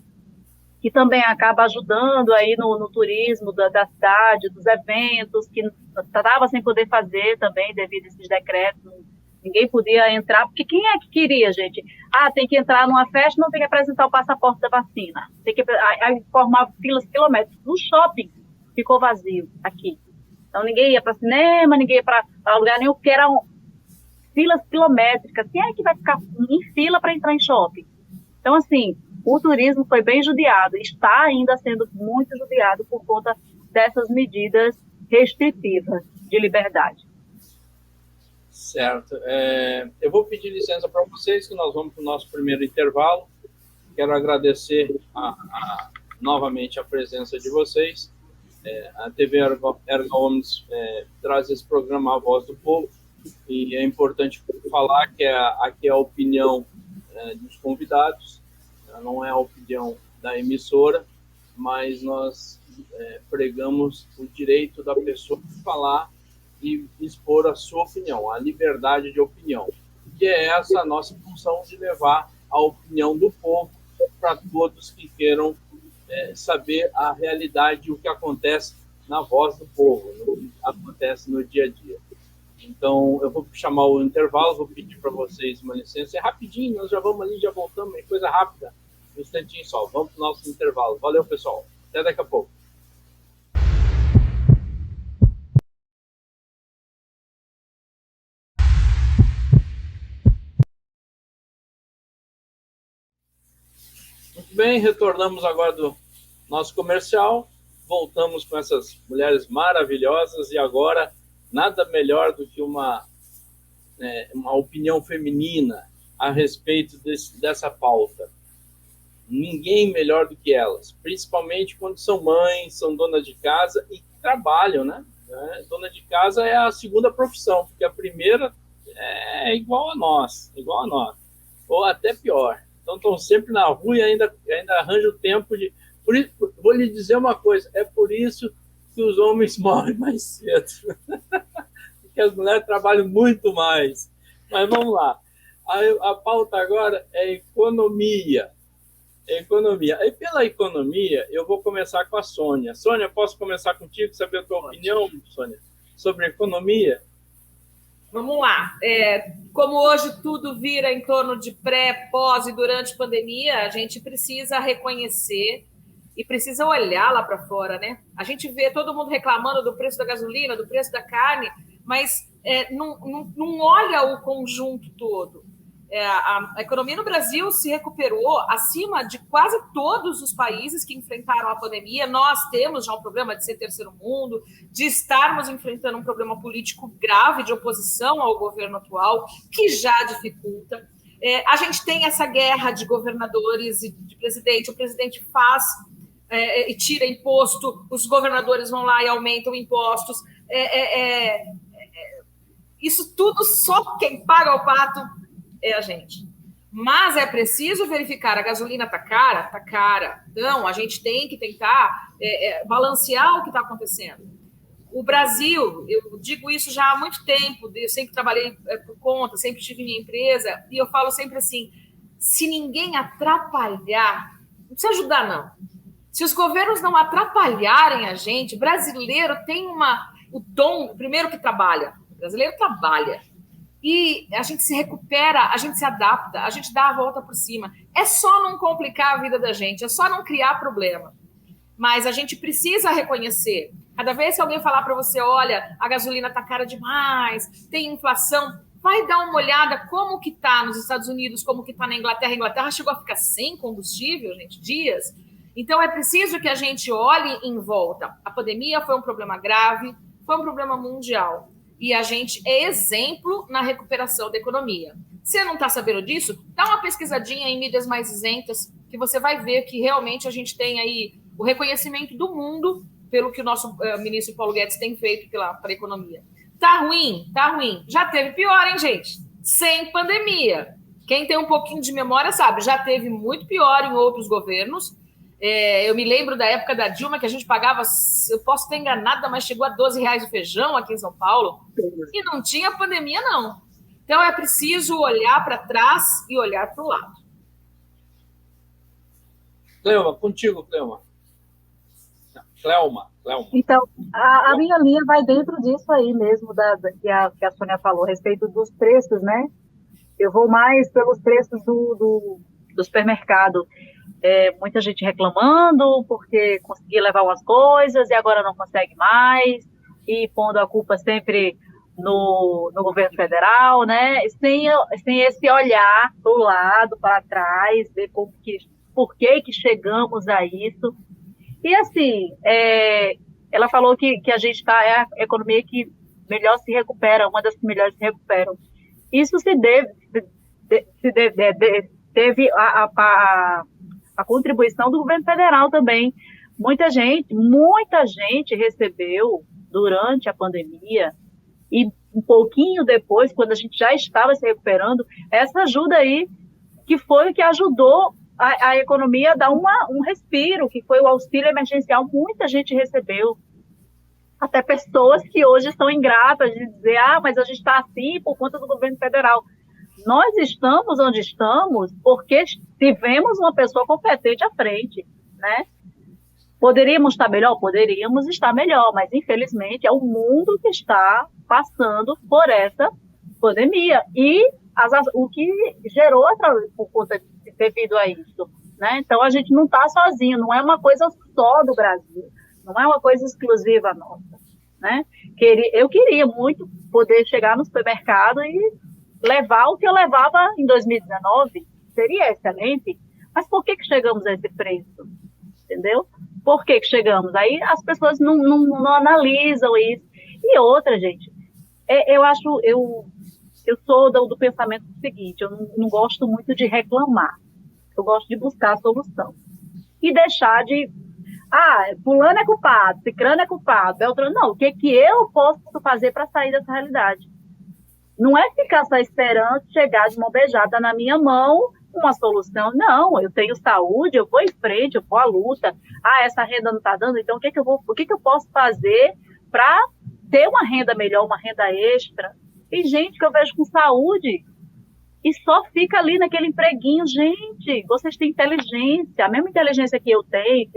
[SPEAKER 4] que também acaba ajudando aí no turismo da cidade, dos eventos, que estava sem poder fazer também devido a esses decretos. Ninguém podia entrar, porque quem é que queria, gente? Tem que entrar numa festa, não tem que apresentar o passaporte da vacina. Tem que formar filas quilométricos. No shopping ficou vazio aqui. Então ninguém ia para cinema, ninguém ia para lugar nenhum, porque eram filas quilométricas. Quem é que vai ficar em fila para entrar em shopping? Então, assim, o turismo foi bem judiado, está ainda sendo muito judiado por conta dessas medidas restritivas de liberdade.
[SPEAKER 1] Certo. Eu vou pedir licença para vocês, que nós vamos para o nosso primeiro intervalo. Quero agradecer novamente a presença de vocês. A TV Erga Omnes traz esse programa A Voz do Povo, e é importante falar que aqui é a opinião dos convidados, não é a opinião da emissora, mas nós pregamos o direito da pessoa de falar e expor a sua opinião, a liberdade de opinião, que é essa a nossa função de levar a opinião do povo para todos que queiram saber a realidade, o que acontece na voz do povo, o que acontece no dia a dia. Então, eu vou chamar o intervalo, vou pedir para vocês uma licença, é rapidinho, nós já vamos ali, já voltamos, é coisa rápida, um instantinho só, vamos para o nosso intervalo. Valeu, pessoal, até daqui a pouco. Muito bem, retornamos agora do nosso comercial, voltamos com essas mulheres maravilhosas e agora nada melhor do que uma opinião feminina a respeito dessa pauta. Ninguém melhor do que elas, principalmente quando são mães, são donas de casa e trabalham, né? Dona de casa é a segunda profissão, porque a primeira é igual a nós, ou até pior. Então estão sempre na rua e ainda arranjam tempo de... Por isso, vou lhe dizer uma coisa, é por isso que os homens morrem mais cedo. Porque as mulheres trabalham muito mais. Mas vamos lá. A pauta agora é economia. E pela economia, eu vou começar com a Sônia. Sônia, posso começar contigo, saber a tua opinião, Sônia, sobre economia?
[SPEAKER 2] Vamos lá. Como hoje tudo vira em torno de pré, pós e durante pandemia, a gente precisa reconhecer e precisa olhar lá para fora, né? A gente vê todo mundo reclamando do preço da gasolina, do preço da carne, mas não olha o conjunto todo. A economia no Brasil se recuperou acima de quase todos os países que enfrentaram a pandemia. Nós temos já um problema de ser terceiro mundo, de estarmos enfrentando um problema político grave de oposição ao governo atual, que já dificulta. A gente tem essa guerra de governadores e de presidente. O presidente faz e tira imposto, os governadores vão lá e aumentam impostos. Isso tudo, só quem paga o pato é a gente. Mas é preciso verificar, a gasolina está cara? Está cara. Então, a gente tem que tentar balancear o que está acontecendo. O Brasil, eu digo isso já há muito tempo, eu sempre trabalhei por conta, sempre tive minha empresa, e eu falo sempre assim, se ninguém atrapalhar, não precisa ajudar, não. Se os governos não atrapalharem a gente, o brasileiro tem o dom, primeiro que trabalha, o brasileiro trabalha, e a gente se recupera, a gente se adapta, a gente dá a volta por cima. É só não complicar a vida da gente, é só não criar problema. Mas a gente precisa reconhecer. Cada vez que alguém falar para você, olha, a gasolina está cara demais, tem inflação, vai dar uma olhada como que está nos Estados Unidos, como que está na Inglaterra. A Inglaterra chegou a ficar sem combustível, gente, dias. Então, é preciso que a gente olhe em volta. A pandemia foi um problema grave, foi um problema mundial. E a gente é exemplo na recuperação da economia. Se você não está sabendo disso, dá uma pesquisadinha em mídias mais isentas, que você vai ver que realmente a gente tem aí o reconhecimento do mundo pelo que o nosso ministro Paulo Guedes tem feito para a economia. Tá ruim? Tá ruim. Já teve pior, hein, gente? Sem pandemia. Quem tem um pouquinho de memória sabe, já teve muito pior em outros governos. Eu me lembro da época da Dilma, que a gente pagava, eu posso ter enganada, mas chegou a R$12 o feijão aqui em São Paulo, e não tinha pandemia, não. Então, é preciso olhar para trás e olhar para o lado.
[SPEAKER 1] Cleuma, contigo, Cleuma.
[SPEAKER 4] Então, a minha linha vai dentro disso aí mesmo, que a Sônia falou, a respeito dos preços, né? Eu vou mais pelos preços do supermercado. Muita gente reclamando porque conseguia levar umas coisas e agora não consegue mais, e pondo a culpa sempre no governo federal, né? Sem esse olhar para o lado, para trás, ver por que chegamos a isso. E assim, ela falou que a gente é a economia que melhor se recupera, uma das que melhor se recuperam. Isso teve a contribuição do governo federal também. Muita gente recebeu durante a pandemia e um pouquinho depois, quando a gente já estava se recuperando, essa ajuda aí, que foi o que ajudou a economia dá um respiro, que foi o auxílio emergencial, muita gente recebeu. Até pessoas que hoje estão ingratas de dizer, mas a gente está assim por conta do governo federal. Nós estamos onde estamos porque tivemos uma pessoa competente à frente, né? Poderíamos estar melhor? Poderíamos estar melhor, mas infelizmente é o mundo que está passando por essa pandemia e o que gerou por conta devido a isso, né? Então a gente não está sozinho, não é uma coisa só do Brasil, não é uma coisa exclusiva nossa, né? Eu queria muito poder chegar no supermercado e levar o que eu levava em 2019, seria excelente, mas por que chegamos a esse preço? Entendeu? Por que chegamos? Aí as pessoas não analisam isso. E outra, gente, eu sou do pensamento seguinte, eu não gosto muito de reclamar, eu gosto de buscar a solução. E deixar de, fulano é culpado, cicrano é culpado, Beltrano, não, o que eu posso fazer para sair dessa realidade? Não é ficar só esperando chegar de mão beijada na minha mão uma solução. Não, eu tenho saúde, eu vou em frente, eu vou à luta. Essa renda não está dando, então o que eu posso fazer para ter uma renda melhor, uma renda extra? Tem gente que eu vejo com saúde e só fica ali naquele empreguinho. Gente, vocês têm inteligência, a mesma inteligência que eu tenho,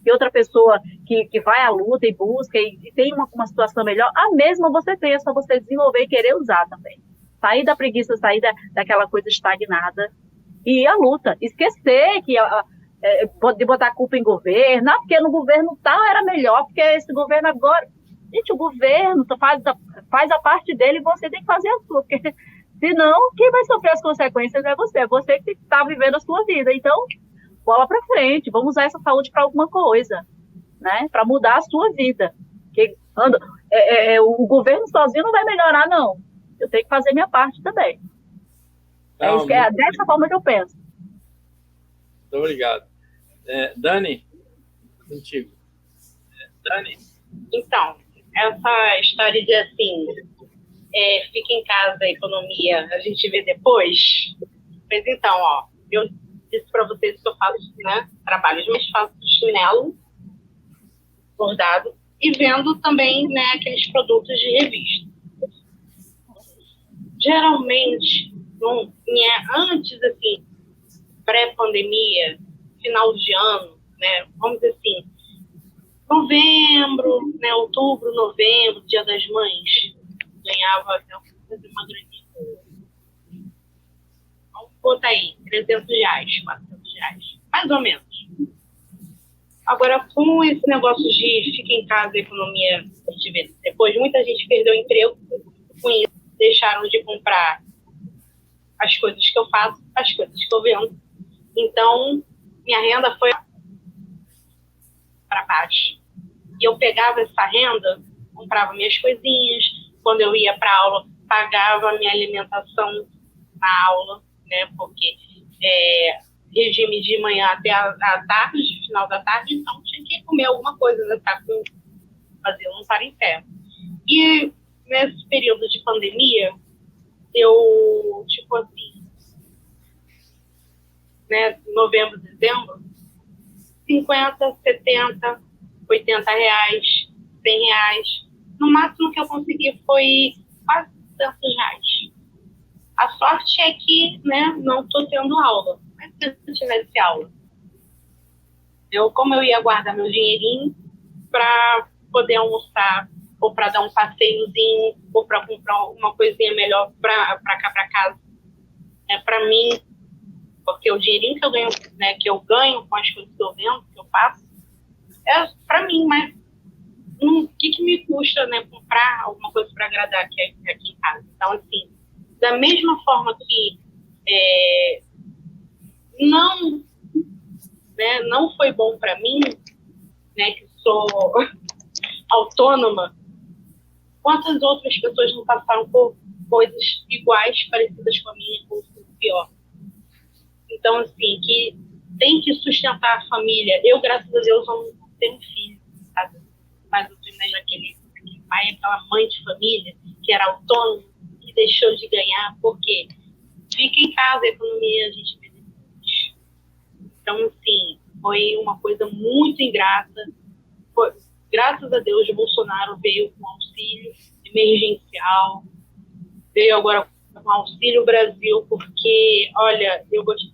[SPEAKER 4] que outra pessoa que vai à luta e busca e tem uma situação melhor, a mesma você tem, é só você desenvolver e querer usar também. Sair da preguiça, sair daquela coisa estagnada e ir à luta. Esquecer de botar a culpa em governo, porque no governo tal era melhor, porque esse governo agora... Gente, o governo faz a parte dele e você tem que fazer a sua, porque senão quem vai sofrer as consequências é você que está vivendo a sua vida. Então, bola para frente, vamos usar essa saúde para alguma coisa, né? Para mudar a sua vida. O governo sozinho não vai melhorar, não. Eu tenho que fazer minha parte também. É dessa forma que eu penso.
[SPEAKER 1] Muito obrigado. Dani, contigo.
[SPEAKER 3] Dani? Então, essa história de assim, fica em casa, a economia, a gente vê depois. Mas então, eu disse para vocês que eu faço, né, trabalhos, mas faço chinelo, bordado, e vendo também, né, aqueles produtos de revista. Geralmente, antes, assim, pré-pandemia, final de ano, né, vamos dizer assim, novembro, né, outubro, novembro, Dia das Mães, ganhava uma graninha. Vamos botar aí, R$300, R$400, mais ou menos. Agora, com esse negócio de fica em casa, a economia, a gente vê depois, muita gente perdeu emprego com isso, deixaram de comprar as coisas que eu faço, as coisas que eu vendo. Então, minha renda foi para baixo. E eu pegava essa renda, comprava minhas coisinhas, quando eu ia para aula, pagava minha alimentação na aula, né, porque regime de manhã até a tarde, final da tarde, então tinha que comer alguma coisa, né, para fazer um para em pé. E nesse período de pandemia, eu, tipo assim, né, novembro, dezembro, 50, 70, 80 reais, 100 reais. No máximo que eu consegui foi quase 200 reais. A sorte é que, né, não estou tendo aula. Mas se eu tivesse aula, como eu ia guardar meu dinheirinho para poder almoçar, ou para dar um passeiozinho, ou para comprar uma coisinha melhor para cá, para casa. Para mim, porque o dinheirinho que eu ganho, né, com as coisas que eu vendo, que eu faço, é para mim, mas o que me custa, né, comprar alguma coisa para agradar aqui em casa? Então, assim, da mesma forma que não foi bom para mim, né, que sou autônoma, quantas outras pessoas não passaram por coisas iguais, parecidas com a minha, ou pior? Então, assim, que tem que sustentar a família. Eu, graças a Deus, não tenho filho, sabe? Mas eu tenho aquele pai, aquela mãe de família, que era autônomo, que deixou de ganhar, porque fica em casa, a economia, a gente vê depois. Então, assim, foi uma coisa muito ingrata. Graças a Deus, o Bolsonaro veio com auxílio emergencial, veio agora com Auxílio Brasil, porque, olha, eu vou te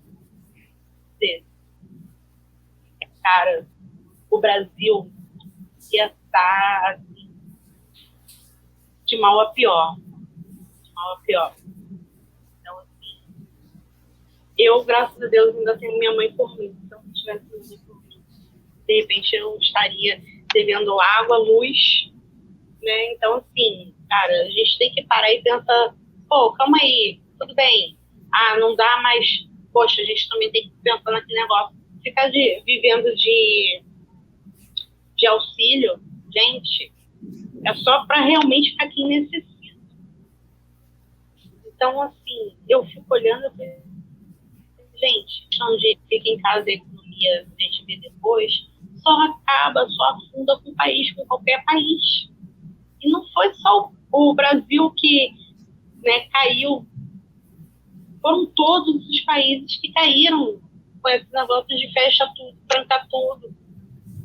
[SPEAKER 3] dizer, cara, o Brasil ia estar assim, de mal a pior. De mal a pior. Então, assim, eu, graças a Deus, ainda tenho minha mãe por mim. Então, se tivesse minha mãe por mim, de repente eu estaria devendo água, luz, né? Então, assim, cara, a gente tem que parar e pensar, pô, calma aí, tudo bem. Ah, não dá mais, poxa, a gente também tem que pensar naquele negócio. Ficar vivendo de auxílio, gente, é só para realmente para quem necessita. Então, assim, eu fico olhando e falei, gente, onde fica em casa a economia, a gente vê depois, só acaba, só afunda com o país, com qualquer país. E não foi só o Brasil que, né, caiu, foram todos os países que caíram com esse negócio de fecha tudo, tranca tudo.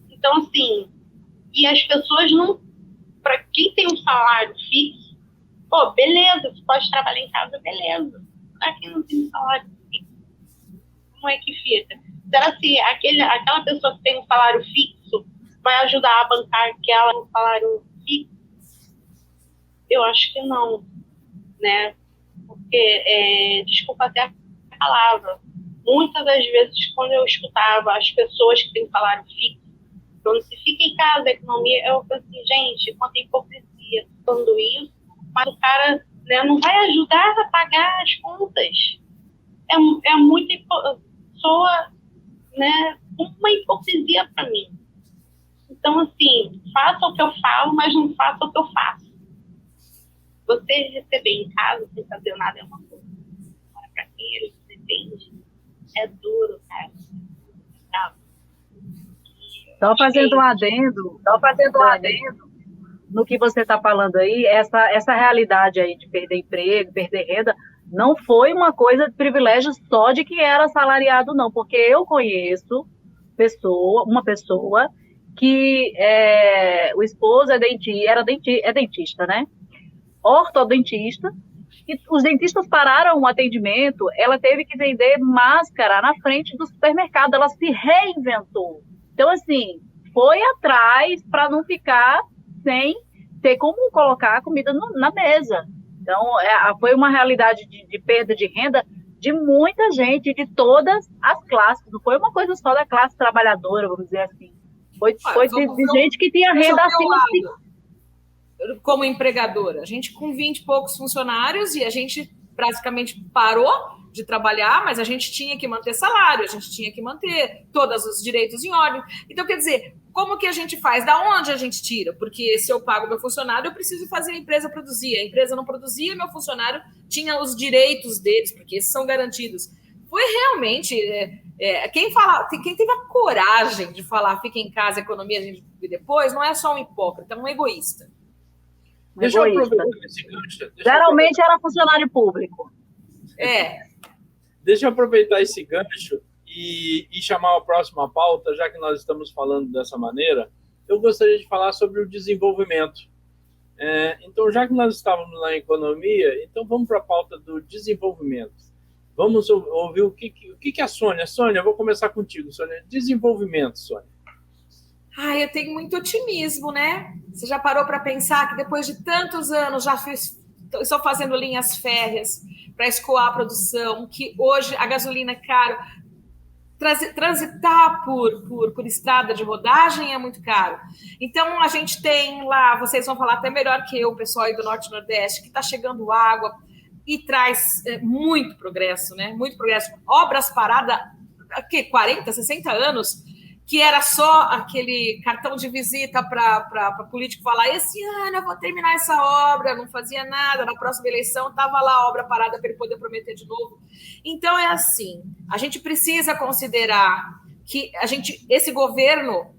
[SPEAKER 3] Então, assim, e as pessoas não... Para quem tem um salário fixo, pô, beleza, você pode trabalhar em casa, beleza. Para quem não tem um salário fixo, como é que fica? Será que aquela pessoa que tem um salário fixo vai ajudar a bancar aquela com um salário fixo? Eu acho que não, né? Porque, desculpa até a palavra, muitas das vezes quando eu escutava as pessoas que têm salário fixo, quando se fica em casa a economia, eu penso assim, gente, quanta hipocrisia falando isso, mas o cara, né, não vai ajudar a pagar as contas. É muito soa, né, uma hipocrisia para mim. Então, assim, faça o que eu falo, mas não faça o que eu faço. Você receber em casa sem fazer nada é uma coisa. Agora, para quem ele depende, é duro, cara. Sabe?
[SPEAKER 4] Só fazendo um adendo no que você está falando aí, essa realidade aí de perder emprego, perder renda, não foi uma coisa de privilégio só de quem era assalariado, não, porque eu conheço uma pessoa que o esposo é dentista, né? Ortodentista, e os dentistas pararam o atendimento, ela teve que vender máscara na frente do supermercado, ela se reinventou. Então, assim, foi atrás para não ficar sem ter como colocar a comida na mesa. Então, foi uma realidade de perda de renda de muita gente, de todas as classes. Não foi uma coisa só da classe trabalhadora, vamos dizer assim. Foi de gente que tinha renda acima de...
[SPEAKER 2] Como empregadora, a gente com 20 e poucos funcionários e a gente praticamente parou de trabalhar, mas a gente tinha que manter salário, a gente tinha que manter todos os direitos em ordem. Então, quer dizer, como que a gente faz? Da onde a gente tira? Porque se eu pago meu funcionário, eu preciso fazer a empresa produzir. A empresa não produzia, meu funcionário tinha os direitos deles, porque esses são garantidos. Foi realmente... quem teve a coragem de falar fica em casa, economia a gente vive depois, não é só um hipócrita, é um egoísta.
[SPEAKER 1] Deixa eu aproveitar esse gancho.
[SPEAKER 4] Geralmente era funcionário público.
[SPEAKER 1] Deixa eu aproveitar esse gancho e chamar a próxima pauta, já que nós estamos falando dessa maneira. Eu gostaria de falar sobre o desenvolvimento. Então, já que nós estávamos na economia, então vamos para a pauta do desenvolvimento. Vamos ouvir o que a Sônia... Sônia, eu vou começar contigo, Sônia. Desenvolvimento, Sônia.
[SPEAKER 2] Eu tenho muito otimismo, né? Você já parou para pensar que depois de tantos anos estou fazendo linhas férreas para escoar a produção, que hoje a gasolina é caro, transitar por estrada de rodagem é muito caro. Então, a gente tem lá, vocês vão falar até melhor que eu, o pessoal aí do Norte e Nordeste, que está chegando água e traz muito progresso, né? Muito progresso. Obras paradas, 40, 60 anos, que era só aquele cartão de visita para político falar, esse ano eu vou terminar essa obra, não fazia nada, na próxima eleição estava lá a obra parada para ele poder prometer de novo. Então, é assim, a gente precisa considerar que esse governo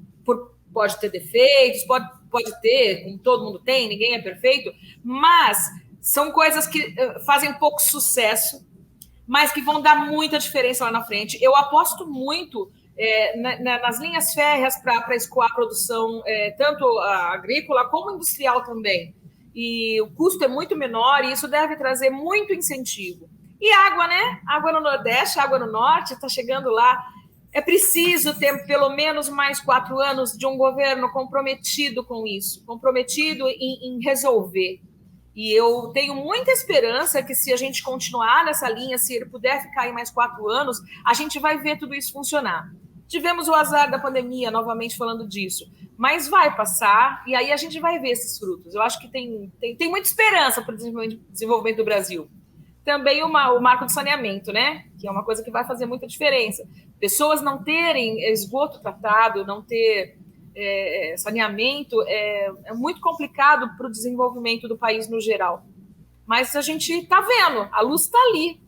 [SPEAKER 2] pode ter defeitos, pode ter, como todo mundo tem, ninguém é perfeito, mas são coisas que fazem pouco sucesso, mas que vão dar muita diferença lá na frente. Eu aposto muito nas linhas férreas para escoar a produção, tanto a agrícola como industrial também. E o custo é muito menor e isso deve trazer muito incentivo. E água, né? Água no Nordeste, água no Norte, está chegando lá. É preciso ter pelo menos mais 4 anos de um governo comprometido com isso, comprometido em resolver. E eu tenho muita esperança que, se a gente continuar nessa linha, se ele puder ficar aí mais 4 anos, a gente vai ver tudo isso funcionar. Tivemos o azar da pandemia, novamente falando disso, mas vai passar e aí a gente vai ver esses frutos. Eu acho que tem muita esperança para o desenvolvimento do Brasil. Também o marco do saneamento, né? Que é uma coisa que vai fazer muita diferença. Pessoas não terem esgoto tratado, não ter saneamento, é muito complicado para o desenvolvimento do país no geral. Mas a gente está vendo, a luz está ali.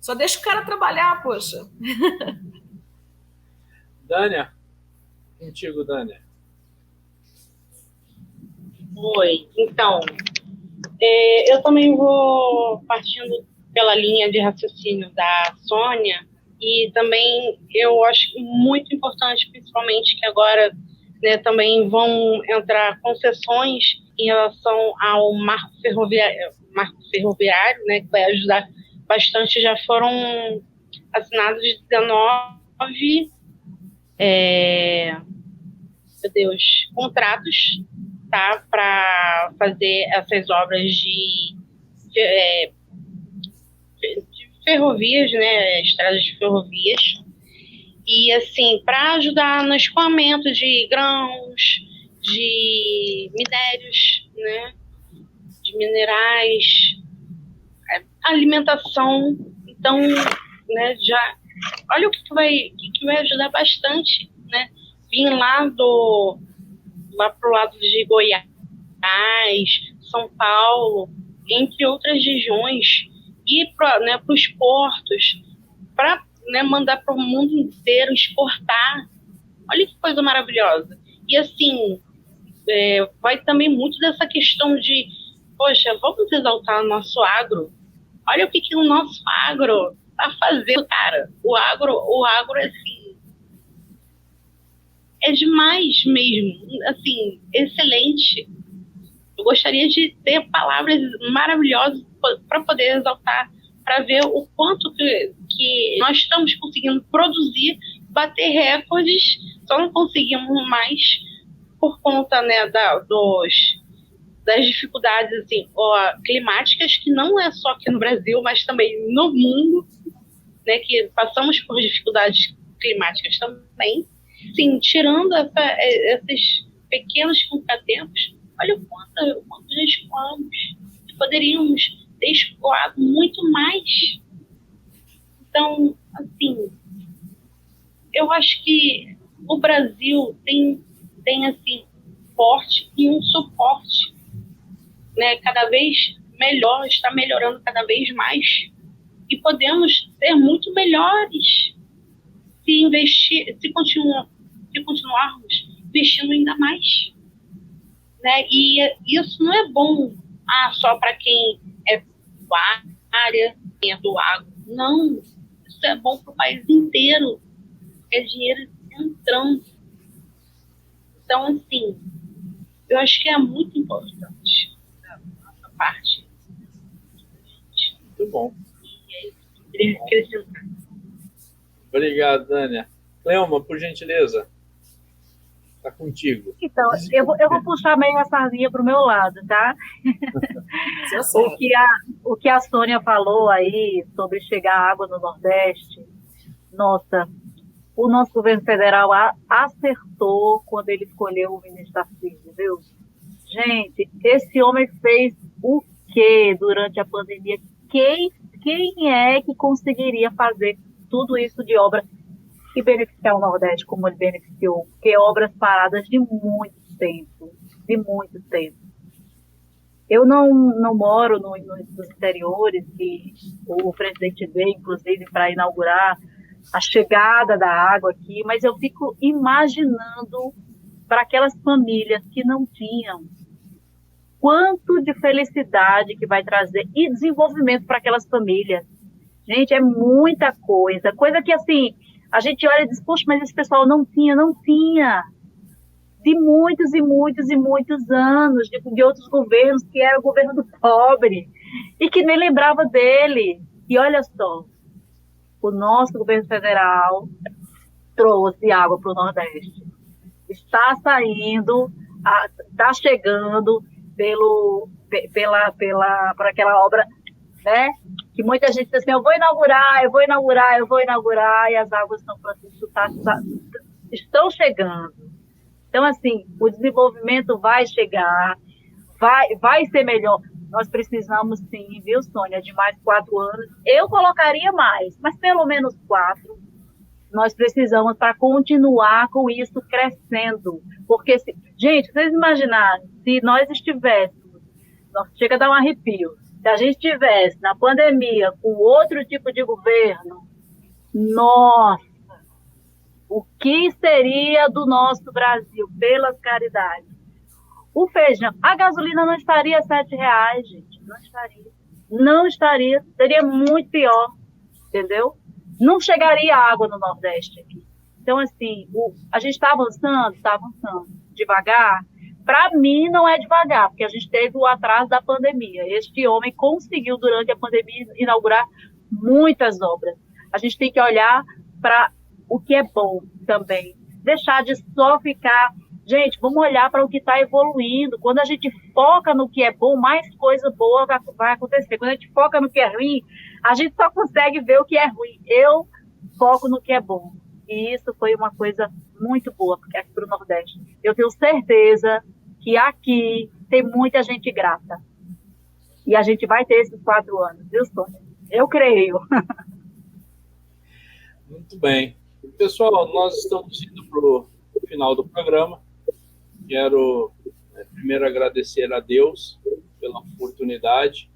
[SPEAKER 2] Só deixa o cara trabalhar, poxa.
[SPEAKER 1] Dânia, contigo, Dânia.
[SPEAKER 3] Oi, então, eu também vou partindo pela linha de raciocínio da Sônia, e também eu acho muito importante, principalmente, que agora, né, também vão entrar concessões em relação ao marco ferroviário, né, que vai ajudar bastante. Já foram assinados 19 contratos, tá, para fazer essas obras de ferrovias, né, estradas de ferrovias, e assim, para ajudar no escoamento de grãos, de minérios, né, de minerais, alimentação. Então, né, já olha o que vai ajudar bastante, né? Vim lá pro lado de Goiás, São Paulo, entre outras regiões, ir para os portos, para, né, mandar para o mundo inteiro, exportar. Olha que coisa maravilhosa. E assim, vai também muito dessa questão de, poxa, vamos exaltar o nosso agro. Olha o que o nosso agro está fazendo, cara. O agro, assim, é demais mesmo. Assim, excelente. Eu gostaria de ter palavras maravilhosas para poder exaltar, para ver o quanto que nós estamos conseguindo produzir, bater recordes. Só não conseguimos mais por conta, né, das dificuldades, assim, climáticas, que não é só aqui no Brasil, mas também no mundo, né, que passamos por dificuldades climáticas também. Sim, tirando esses pequenos contratempos, olha o quanto já escoamos. Poderíamos ter escoado muito mais. Então, assim, eu acho que o Brasil tem assim, forte e um suporte, né, cada vez melhor, está melhorando cada vez mais, e podemos ser muito melhores se continuarmos investindo ainda mais, né? E isso não é bom só para quem é da área, quem é do agro. Não, isso é bom para o país inteiro. É dinheiro entrando. Então, assim, eu acho que é muito importante essa parte.
[SPEAKER 1] Muito bom.
[SPEAKER 3] E é isso que eu queria acrescentar.
[SPEAKER 1] Obrigado, Dânia. Cleoma, por gentileza, está contigo.
[SPEAKER 4] Então, eu vou puxar meio a sardinha para o meu lado, tá? O que a Sônia falou aí sobre chegar água no Nordeste, nossa, o nosso governo federal acertou quando ele escolheu o ministro Tarcísio, viu? Gente, esse homem fez o quê durante a pandemia? Quem é que conseguiria fazer tudo isso de obra e beneficiar o Nordeste como ele beneficiou? Porque obras paradas de muito tempo. Eu não moro nos interiores, e o presidente veio, inclusive, para inaugurar a chegada da água aqui, mas eu fico imaginando para aquelas famílias que não tinham, quanto de felicidade que vai trazer e desenvolvimento para aquelas famílias. Gente, é muita coisa que, assim, A gente olha e diz, poxa, mas esse pessoal não tinha. De muitos e muitos e muitos anos, de outros governos, que era o governo do pobre, e que nem lembrava dele. E olha só, o nosso governo federal trouxe água para o Nordeste. Está saindo, está chegando por aquela obra, né? Que muita gente diz assim, eu vou inaugurar, e as águas São Francisco estão chegando. Então, assim, o desenvolvimento vai chegar, vai ser melhor. Nós precisamos, sim, viu, Sônia, de mais 4 anos. Eu colocaria mais, mas pelo menos 4. Nós precisamos para continuar com isso crescendo. Porque, gente, vocês imaginarem, se nós estivéssemos, chega a dar um arrepio, se a gente estivesse na pandemia com outro tipo de governo, nossa, o que seria do nosso Brasil, pelas caridades? O feijão, a gasolina não estaria R$7, gente, não estaria, seria muito pior, entendeu? Não chegaria água no Nordeste aqui. Então, assim, a gente está avançando, devagar. Para mim, não é devagar, porque a gente teve o atraso da pandemia. Este homem conseguiu, durante a pandemia, inaugurar muitas obras. A gente tem que olhar para o que é bom também. Deixar de só ficar... Gente, vamos olhar para o que está evoluindo. Quando a gente foca no que é bom, mais coisa boa vai acontecer. Quando a gente foca no que é ruim, a gente só consegue ver o que é ruim. Eu foco no que é bom. E isso foi uma coisa muito boa aqui para o Nordeste. Eu tenho certeza que aqui tem muita gente grata. E a gente vai ter esses 4 anos, viu, Sônia? Eu creio.
[SPEAKER 1] Muito bem. Pessoal, nós estamos indo para o final do programa. Quero primeiro agradecer a Deus pela oportunidade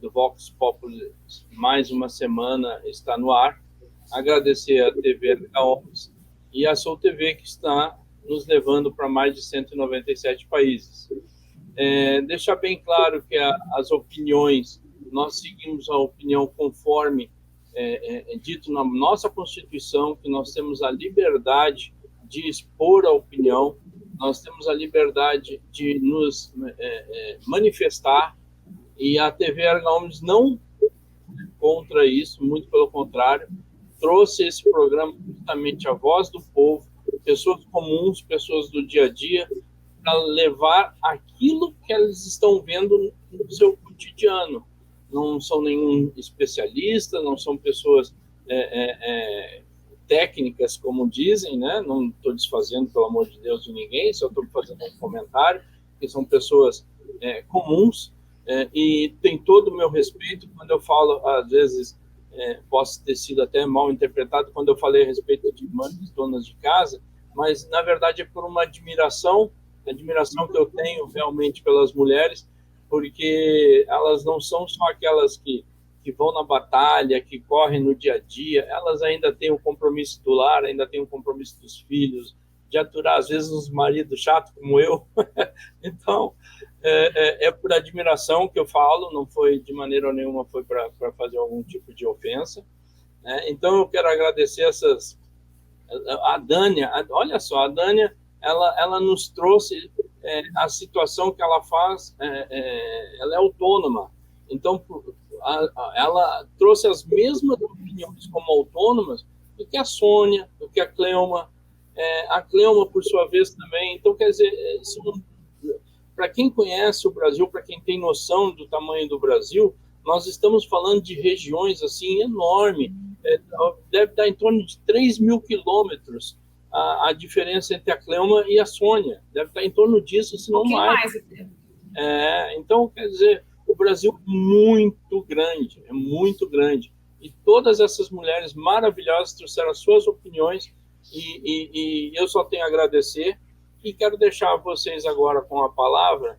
[SPEAKER 1] do Vox Populi, mais uma semana está no ar. Agradecer a TV Arcaoms e a Soul TV, que está nos levando para mais de 197 países. Deixar bem claro que as opiniões, nós seguimos a opinião conforme dito na nossa Constituição, que nós temos a liberdade de expor a opinião, nós temos a liberdade de nos manifestar, e a TV Arcaoms não contra isso, muito pelo contrário, trouxe esse programa justamente a voz do povo, pessoas comuns, pessoas do dia a dia, para levar aquilo que elas estão vendo no seu cotidiano. Não são nenhum especialista, não são pessoas técnicas, como dizem, né? Não estou desfazendo, pelo amor de Deus, de ninguém, só estou fazendo um comentário, que são pessoas comuns, e tem todo o meu respeito quando eu falo, às vezes, posso ter sido até mal interpretado quando eu falei a respeito de mães, donas de casa, mas, na verdade, é por uma admiração que eu tenho realmente pelas mulheres, porque elas não são só aquelas que vão na batalha, que correm no dia a dia, elas ainda têm o compromisso do lar, ainda têm o compromisso dos filhos, de aturar, às vezes, uns maridos chatos como eu. Então, é por admiração que eu falo, não foi de maneira nenhuma, foi para fazer algum tipo de ofensa. Então, eu quero agradecer a Dânia, olha só, a Dânia, ela nos trouxe a situação que ela faz, ela é autônoma, então ela trouxe as mesmas opiniões como autônomas do que a Sônia, do que a Cleuma, por sua vez, também. Então, quer dizer, para quem conhece o Brasil, para quem tem noção do tamanho do Brasil, nós estamos falando de regiões assim enormes, deve dar em torno de 3.000 quilômetros a diferença entre a Cleuma e a Sônia, deve estar em torno disso, se não mais. Então, quer dizer, o Brasil é muito grande, e todas essas mulheres maravilhosas trouxeram as suas opiniões, e eu só tenho a agradecer, e quero deixar vocês agora com a palavra.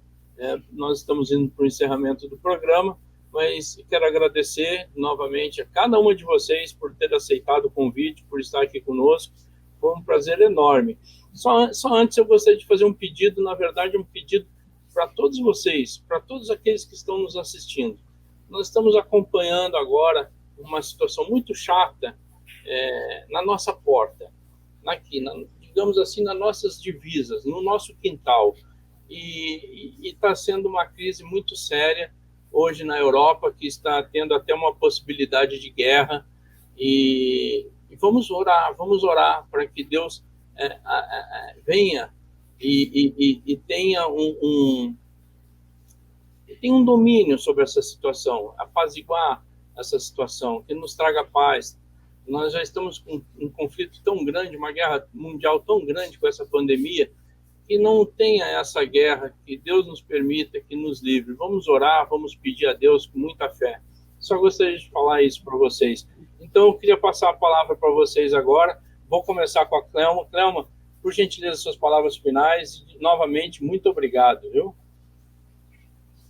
[SPEAKER 1] Nós estamos indo para o encerramento do programa, mas quero agradecer novamente a cada uma de vocês por ter aceitado o convite, por estar aqui conosco. Foi um prazer enorme. Só antes eu gostaria de fazer um pedido, na verdade, um pedido para todos vocês, para todos aqueles que estão nos assistindo. Nós estamos acompanhando agora uma situação muito chata na nossa porta, digamos assim, nas nossas divisas, no nosso quintal. E está sendo uma crise muito séria hoje na Europa, que está tendo até uma possibilidade de guerra. E vamos orar para que Deus venha e tenha um domínio sobre essa situação, apaziguar essa situação, que nos traga paz. Nós já estamos com um conflito tão grande, uma guerra mundial tão grande com essa pandemia, que não tenha essa guerra, que Deus nos permita, que nos livre. Vamos orar, vamos pedir a Deus com muita fé. Só gostaria de falar isso para vocês. Então, eu queria passar a palavra para vocês agora. Vou começar com a Cleuma. Cleuma, por gentileza, suas palavras finais. E, novamente, muito obrigado, viu?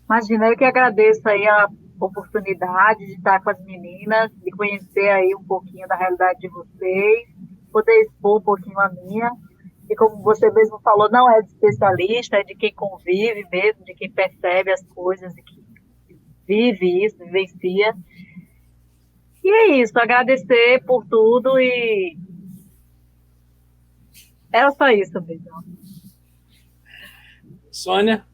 [SPEAKER 4] Imagina, eu que agradeço aí a oportunidade de estar com as meninas, de conhecer aí um pouquinho da realidade de vocês, poder expor um pouquinho a minha. E como você mesmo falou, não é de especialista, é de quem convive mesmo, de quem percebe as coisas e que vive isso, vivencia. E é isso, agradecer por tudo e era só isso mesmo.
[SPEAKER 1] Sônia?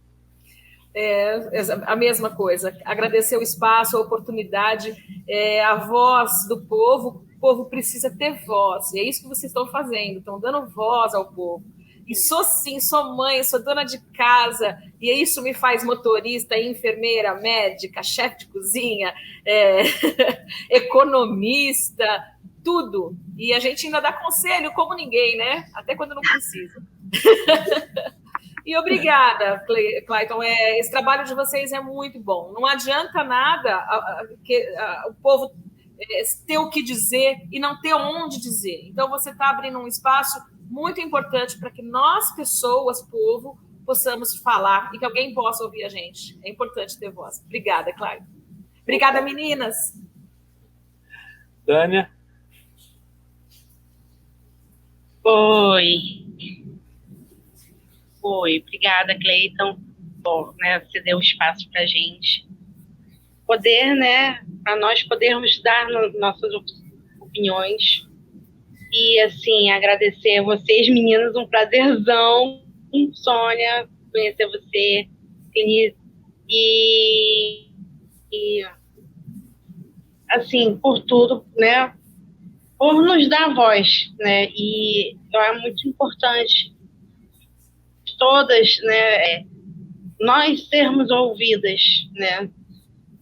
[SPEAKER 2] A mesma coisa, agradecer o espaço, a oportunidade, a voz do povo. O povo precisa ter voz, e é isso que vocês estão fazendo, estão dando voz ao povo. E sou mãe, sou dona de casa, e isso me faz motorista, enfermeira, médica, chefe de cozinha, economista, tudo. E a gente ainda dá conselho como ninguém, né? Até quando não precisa. E obrigada, Clayton. Esse trabalho de vocês é muito bom. Não adianta nada o povo ter o que dizer e não ter onde dizer. Então, você está abrindo um espaço muito importante para que nós, pessoas, povo, possamos falar e que alguém possa ouvir a gente. É importante ter voz. Obrigada, Clayton. Obrigada, meninas.
[SPEAKER 1] Tânia?
[SPEAKER 3] Oi, obrigada, Clayton, por ceder o espaço para a gente poder, para nós podermos dar nossas opiniões e, assim, agradecer a vocês, meninas, um prazerzão, Sônia, conhecer você, e assim, por tudo, por nos dar voz, e é muito importante todas, nós sermos ouvidas,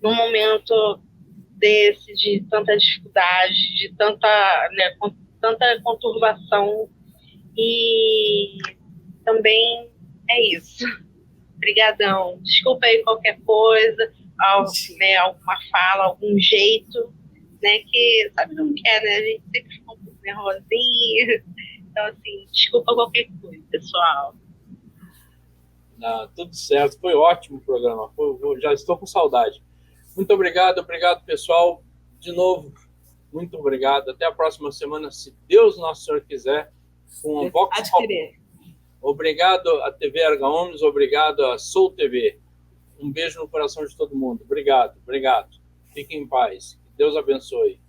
[SPEAKER 3] num momento desse, de tanta dificuldade, de tanta conturbação, e também é isso. Obrigadão. Desculpa aí qualquer coisa, alguma fala, algum jeito, que sabe como que é, a gente sempre fica um pouco nervosinha. Então, assim, desculpa qualquer coisa, pessoal.
[SPEAKER 1] Não, tudo certo, foi ótimo o programa, já estou com saudade. Muito obrigado, pessoal. De novo, muito obrigado. Até a próxima semana, se Deus Nosso Senhor quiser, com um Vox Pop. Obrigado à TV Arga Omnes, obrigado à Soul TV. Um beijo no coração de todo mundo. Obrigado. Fiquem em paz. Deus abençoe.